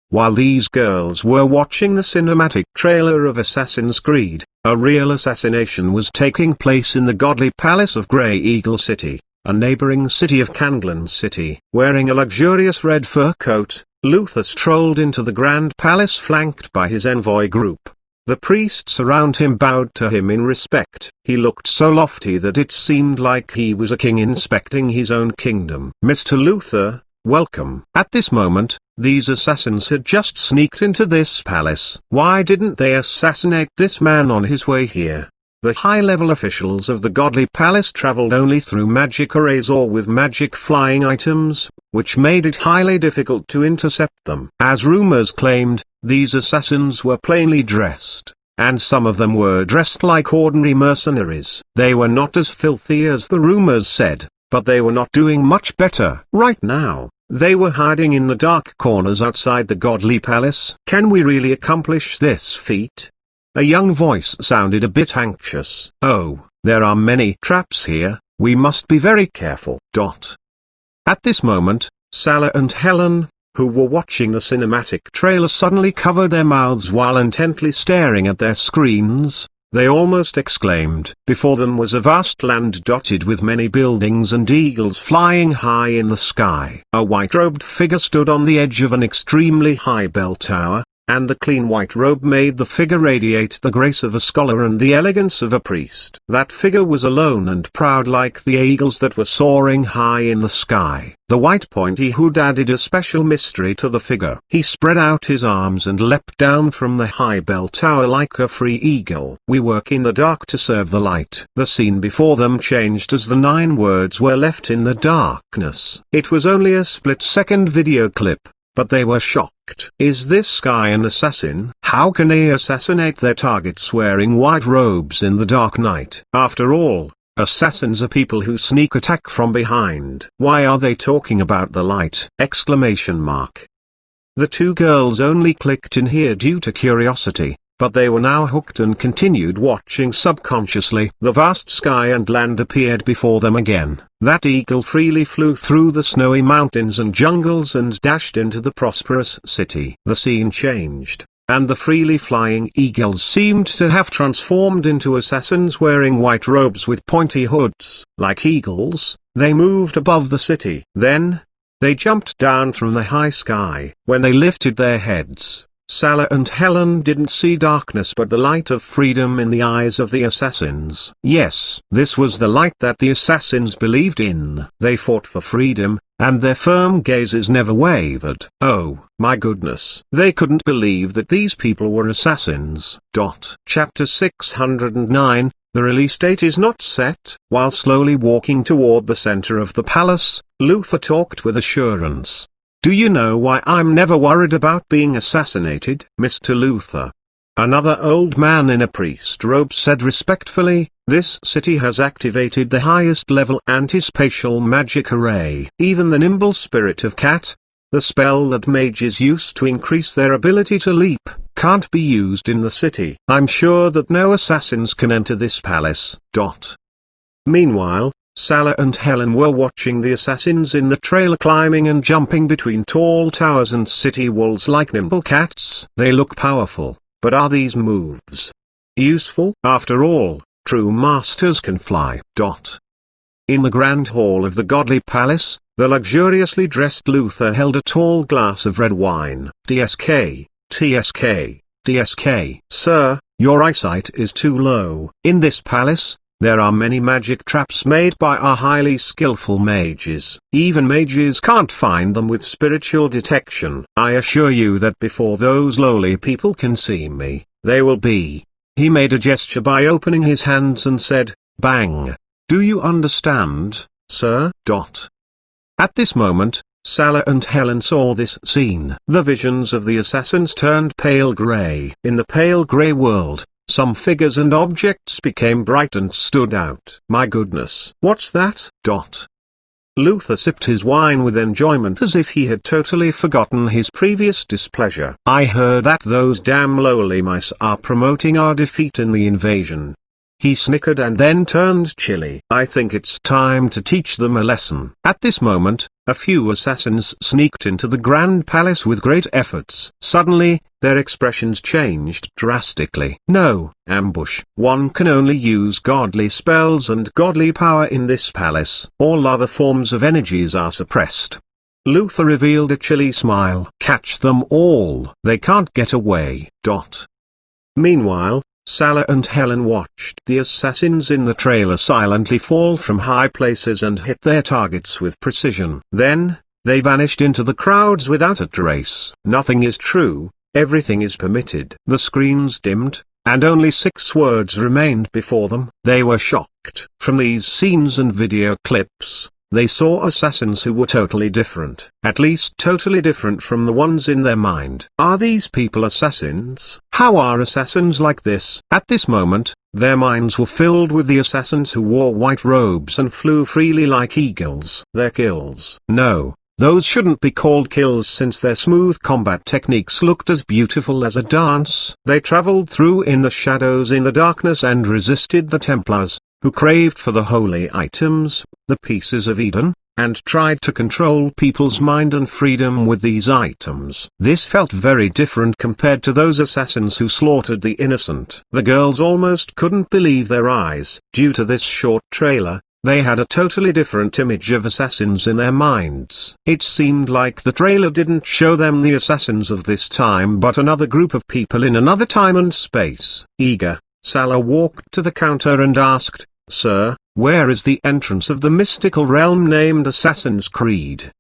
While these girls were watching the cinematic trailer of Assassin's Creed, a real assassination was taking place in the godly palace of Grey Eagle City, a neighboring city of Canglan City. Wearing a luxurious red fur coat, Luther strolled into the grand palace flanked by his envoy group. The priests around him bowed to him in respect. He looked so lofty that it seemed like he was a king inspecting his own kingdom. Mr. Luther, welcome. At this moment, these assassins had just sneaked into this palace. Why didn't they assassinate this man on his way here? The high-level officials of the Godly Palace traveled only through magic arrays or with magic flying items, which made it highly difficult to intercept them. As rumors claimed, these assassins were plainly dressed, and some of them were dressed like ordinary mercenaries. They were not as filthy as the rumors said, but they were not doing much better. Right now, they were hiding in the dark corners outside the Godly Palace. Can we really accomplish this feat? A young voice sounded a bit anxious. Oh, there are many traps here, we must be very careful. At this moment, Salah and Helen, who were watching the cinematic trailer, suddenly covered their mouths while intently staring at their screens. They almost exclaimed. Before them was a vast land dotted with many buildings and eagles flying high in the sky. A white-robed figure stood on the edge of an extremely high bell tower, and the clean white robe made the figure radiate the grace of a scholar and the elegance of a priest. That figure was alone and proud like the eagles that were soaring high in the sky. The white pointy hood added a special mystery to the figure. He spread out his arms and leapt down from the high bell tower like a free eagle. We work in the dark to serve the light. The scene before them changed as the 9 words were left in the darkness. It was only a split-second video clip, but they were shocked. Is this guy an assassin? How can they assassinate their targets wearing white robes in the dark night? After all, assassins are people who sneak attack from behind. Why are they talking about the light? Exclamation mark. The 2 girls only clicked in here due to curiosity, but they were now hooked and continued watching subconsciously. The vast sky and land appeared before them again. That eagle freely flew through the snowy mountains and jungles and dashed into the prosperous city. The scene changed, and the freely flying eagles seemed to have transformed into assassins wearing white robes with pointy hoods. Like eagles, they moved above the city. Then, they jumped down from the high sky. When they lifted their heads, Salah and Helen didn't see darkness but the light of freedom in the eyes of the assassins. Yes, this was the light that the assassins believed in. They fought for freedom, and their firm gazes never wavered. Oh, my goodness. They couldn't believe that these people were assassins. Chapter 609, the release date is not set. While slowly walking toward the center of the palace, Luther talked with assurance. Do you know why I'm never worried about being assassinated, Mr. Luther? Another old man in a priest robe said respectfully, this city has activated the highest level antispatial magic array. Even the nimble spirit of cat, the spell that mages use to increase their ability to leap, can't be used in the city. I'm sure that no assassins can enter this palace. Meanwhile, Salah and Helen were watching the assassins in the trailer climbing and jumping between tall towers and city walls like nimble cats. They look powerful, but are these moves useful? After all, true masters can fly. In the grand hall of the godly palace, the luxuriously dressed Luther held a tall glass of red wine. TSK, TSK, TSK. Sir, your eyesight is too low. In this palace, there are many magic traps made by our highly skillful mages. Even mages can't find them with spiritual detection. I assure you that before those lowly people can see me, they will be. He made a gesture by opening his hands and said, bang. Do you understand, sir? At this moment, Salah and Helen saw this scene. The visions of the assassins turned pale gray. In the pale gray world, some figures and objects became bright and stood out. My goodness. What's that? Luther sipped his wine with enjoyment as if he had totally forgotten his previous displeasure. I heard that those damn lowly mice are promoting our defeat in the invasion. He snickered and then turned chilly. I think it's time to teach them a lesson. At this moment, a few assassins sneaked into the grand palace with great efforts. Suddenly, their expressions changed drastically. No, ambush. One can only use godly spells and godly power in this palace. All other forms of energies are suppressed. Luther revealed a chilly smile. Catch them all. They can't get away. Meanwhile, Salah and Helen watched the assassins in the trailer silently fall from high places and hit their targets with precision. Then, they vanished into the crowds without a trace. Nothing is true, everything is permitted. The screens dimmed, and only 6 words remained before them. They were shocked. From these scenes and video clips, they saw assassins who were totally different. At least totally different from the ones in their mind. Are these people assassins? How are assassins like this? At this moment, their minds were filled with the assassins who wore white robes and flew freely like eagles. Their kills. No, those shouldn't be called kills since their smooth combat techniques looked as beautiful as a dance. They traveled through in the shadows in the darkness and resisted the Templars, who craved for the holy items, the pieces of Eden, and tried to control people's mind and freedom with these items. This felt very different compared to those assassins who slaughtered the innocent. The girls almost couldn't believe their eyes. Due to this short trailer, They had a totally different image of assassins in their minds. It seemed like the trailer didn't show them the assassins of this time but another group of people in another time and space. Eager, Salah walked to the counter and asked, "Sir, where is the entrance of the mystical realm named Assassin's Creed?"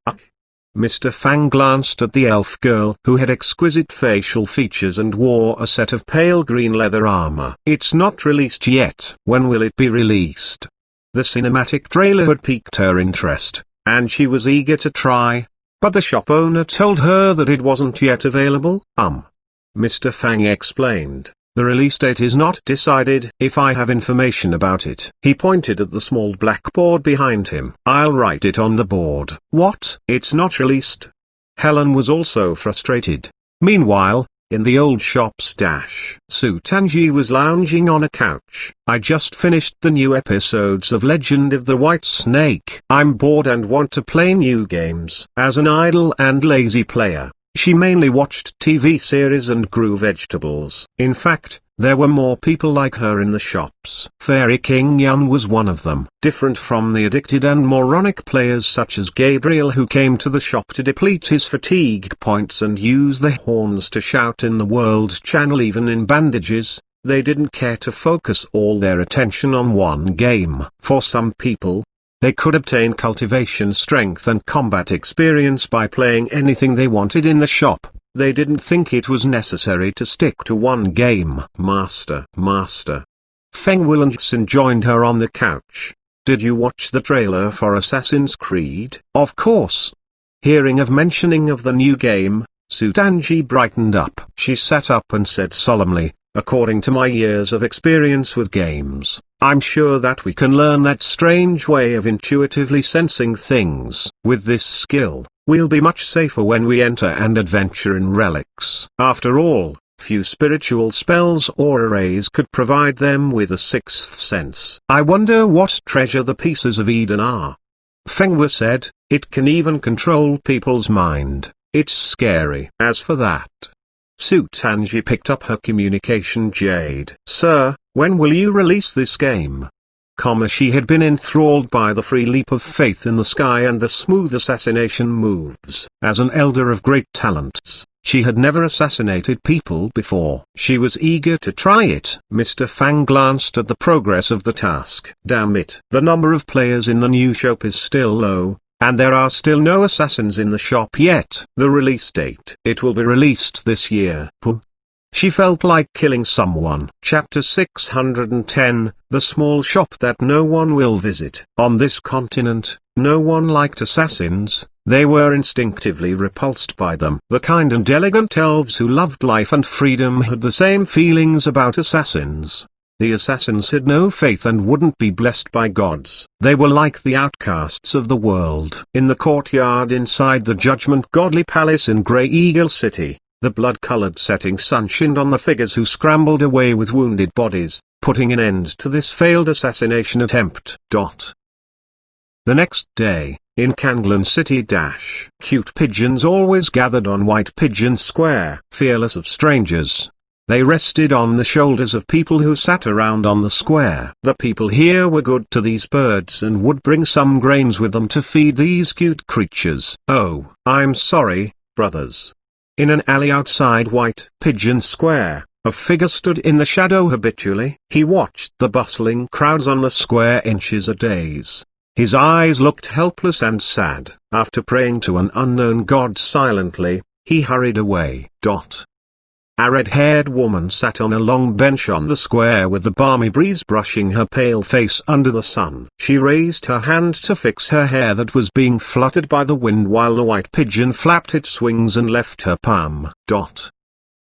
Mr. Fang glanced at the elf girl who had exquisite facial features and wore a set of pale green leather armor. "It's not released yet. When will it be released?" The cinematic trailer had piqued her interest, and she was eager to try, but the shop owner told her that it wasn't yet available. Mr. Fang explained, "The release date is not decided. If I have information about it." He pointed at the small blackboard behind him. "I'll write it on the board." "What? It's not released?" Helen was also frustrated. Meanwhile, in the old shop's Xuanhuan was lounging on a couch. "I just finished the new episodes of Legend of the White Snake. I'm bored and want to play new games." As an idle and lazy player, she mainly watched TV series and grew vegetables. In fact, there were more people like her in the shops. Fairy King Yun was one of them. Different from the addicted and moronic players such as Gabriel who came to the shop to deplete his fatigue points and use the horns to shout in the World Channel even in bandages, they didn't care to focus all their attention on one game. For some people, they could obtain cultivation strength and combat experience by playing anything they wanted in the shop. They didn't think it was necessary to stick to one game. Master. Feng Williamson joined her on the couch. "Did you watch the trailer for Assassin's Creed?" "Of course." Hearing of mentioning of the new game, Xuanhuan brightened up. She sat up and said solemnly, "According to my years of experience with games, I'm sure that we can learn that strange way of intuitively sensing things. With this skill, we'll be much safer when we enter and adventure in relics." After all, few spiritual spells or arrays could provide them with a sixth sense. "I wonder what treasure the pieces of Eden are." Fengwu said, "It can even control people's mind. It's scary." As for that, Xuanhuan picked up her communication jade. "Sir, when will you release this game?" She had been enthralled by the free leap of faith in the sky and the smooth assassination moves. As an elder of great talents, she had never assassinated people before. She was eager to try it. Mr. Fang glanced at the progress of the task. "Damn it. The number of players in the new shop is still low, and there are still no assassins in the shop yet." The release date. "It will be released this year." She felt like killing someone. Chapter 610, The Small Shop That No One Will Visit. On this continent, no one liked assassins. They were instinctively repulsed by them. The kind and elegant elves who loved life and freedom had the same feelings about assassins. The assassins had no faith and wouldn't be blessed by gods. They were like the outcasts of the world. In the courtyard inside the Judgment Godly Palace in Grey Eagle City, the blood-colored setting sun shined on the figures who scrambled away with wounded bodies, putting an end to this failed assassination attempt. The next day, in Kanglan City cute pigeons always gathered on White Pigeon Square. Fearless of strangers, they rested on the shoulders of people who sat around on the square. The people here were good to these birds and would bring some grains with them to feed these cute creatures. "Oh, I'm sorry, brothers." In an alley outside White Pigeon Square, a figure stood in the shadow habitually. He watched the bustling crowds on the square inches a days. His eyes looked helpless and sad. After praying to an unknown god silently, he hurried away. A red-haired woman sat on a long bench on the square with the balmy breeze brushing her pale face under the sun. She raised her hand to fix her hair that was being fluttered by the wind while the white pigeon flapped its wings and left her palm.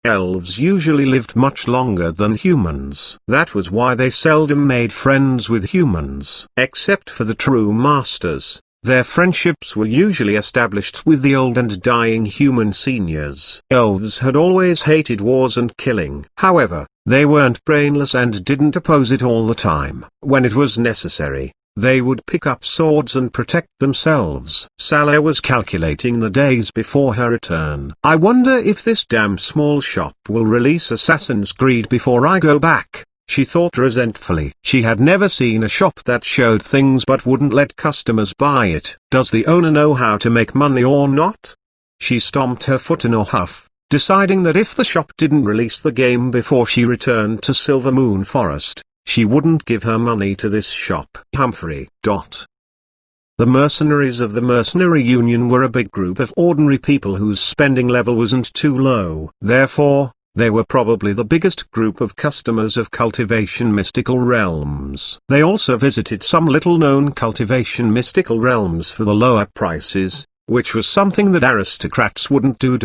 Elves usually lived much longer than humans. That was why they seldom made friends with humans. Except for the true masters, their friendships were usually established with the old and dying human seniors. Elves had always hated wars and killing. However, they weren't brainless and didn't oppose it all the time. When it was necessary, they would pick up swords and protect themselves. Salah was calculating the days before her return. "I wonder if this damn small shop will release Assassin's Creed before I go back," she thought resentfully. She had never seen a shop that showed things but wouldn't let customers buy it. Does the owner know how to make money or not? She stomped her foot in a huff, deciding that if the shop didn't release the game before she returned to Silver Moon Forest, she wouldn't give her money to this shop. Humphrey. The mercenaries of the Mercenary Union were a big group of ordinary people whose spending level wasn't too low. Therefore, they were probably the biggest group of customers of cultivation mystical realms. They also visited some little-known cultivation mystical realms for the lower prices, which was something that aristocrats wouldn't do.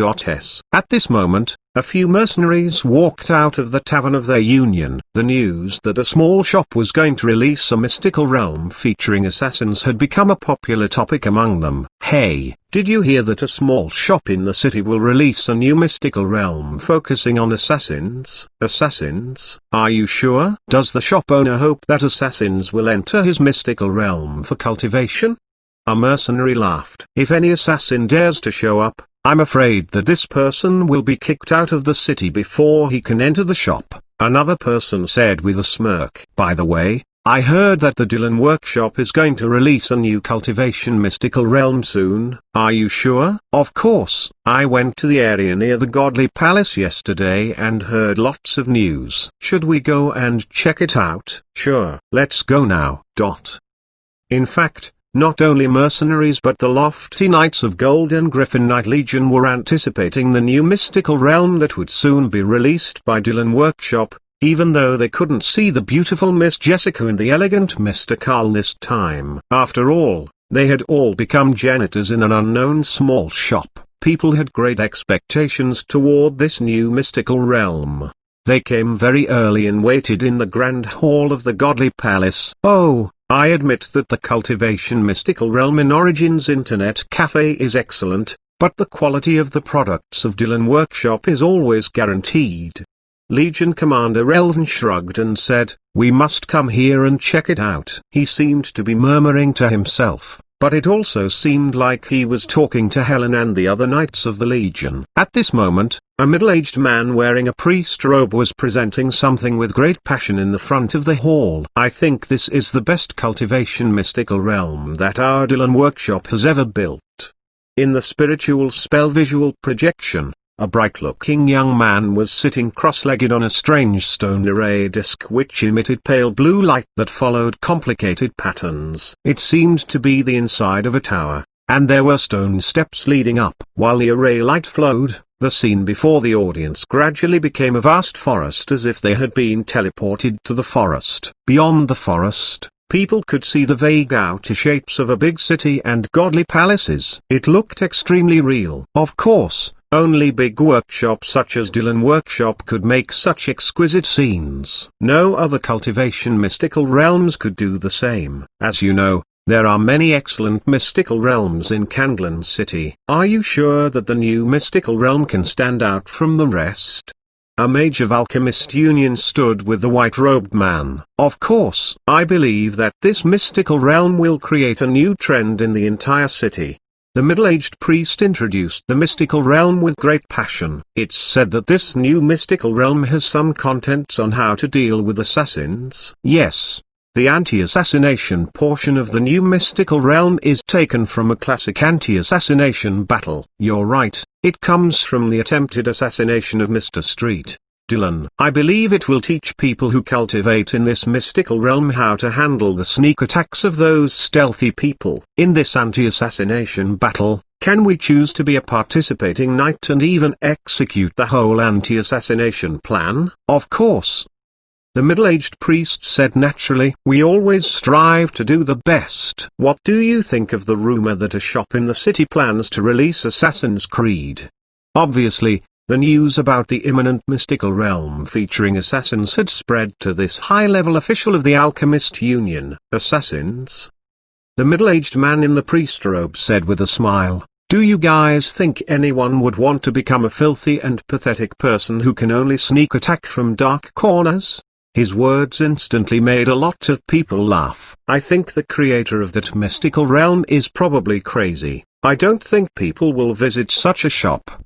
At this moment, a few mercenaries walked out of the tavern of their union. The news that a small shop was going to release a mystical realm featuring assassins had become a popular topic among them. Hey, did you hear that a small shop in the city will release a new mystical realm focusing on assassins? Assassins? Are you sure? Does the shop owner hope that assassins will enter his mystical realm for cultivation? A mercenary laughed. If any assassin dares to show up, I'm afraid that this person will be kicked out of the city before he can enter the shop, another person said with a smirk. By the way, I heard that the Dylan Workshop is going to release a new cultivation mystical realm soon. Are you sure? Of course. I went to the area near the Godly Palace yesterday and heard lots of news. Should we go and check it out? Sure. Let's go now. In fact, not only mercenaries but the lofty Knights of Golden Griffin Knight Legion were anticipating the new mystical realm that would soon be released by Dylan Workshop, even though they couldn't see the beautiful Miss Jessica and the elegant Mr. Carl this time. After all, they had all become janitors in an unknown small shop. People had great expectations toward this new mystical realm. They came very early and waited in the grand hall of the Godly Palace. Oh, I admit that the cultivation mystical realm in Origins Internet Cafe is excellent, but the quality of the products of Dylan Workshop is always guaranteed. Legion Commander Elvin shrugged and said, we must come here and check it out. He seemed to be murmuring to himself, but it also seemed like he was talking to Helen and the other Knights of the Legion. At this moment, a middle-aged man wearing a priest robe was presenting something with great passion in the front of the hall. I think this is the best cultivation mystical realm that our Dylan Workshop has ever built. In the spiritual spell visual projection, a bright-looking young man was sitting cross-legged on a strange stone array disc which emitted pale blue light that followed complicated patterns. It seemed to be the inside of a tower, and there were stone steps leading up. While the array light flowed, the scene before the audience gradually became a vast forest as if they had been teleported to the forest. Beyond the forest, people could see the vague outer shapes of a big city and godly palaces. It looked extremely real. Of course, only big workshops such as Dylan Workshop could make such exquisite scenes. No other cultivation mystical realms could do the same. As you know, there are many excellent mystical realms in Kanglan City. Are you sure that the new mystical realm can stand out from the rest? A mage of Alchemist Union stood with the white-robed man. Of course, I believe that this mystical realm will create a new trend in the entire city. The middle-aged priest introduced the mystical realm with great passion. It's said that this new mystical realm has some contents on how to deal with assassins. Yes. The anti-assassination portion of the new mystical realm is taken from a classic anti-assassination battle. You're right, it comes from the attempted assassination of Mr. Street. Dylan, I believe it will teach people who cultivate in this mystical realm how to handle the sneak attacks of those stealthy people. In this anti-assassination battle, can we choose to be a participating knight and even execute the whole anti-assassination plan? Of course. The middle-aged priest said naturally, we always strive to do the best. What do you think of the rumor that a shop in the city plans to release Assassin's Creed? Obviously, the news about the imminent mystical realm featuring assassins had spread to this high-level official of the Alchemist Union. Assassins? The middle-aged man in the priest robe said with a smile, do you guys think anyone would want to become a filthy and pathetic person who can only sneak attack from dark corners? His words instantly made a lot of people laugh. I think the creator of that mystical realm is probably crazy. I don't think people will visit such a shop.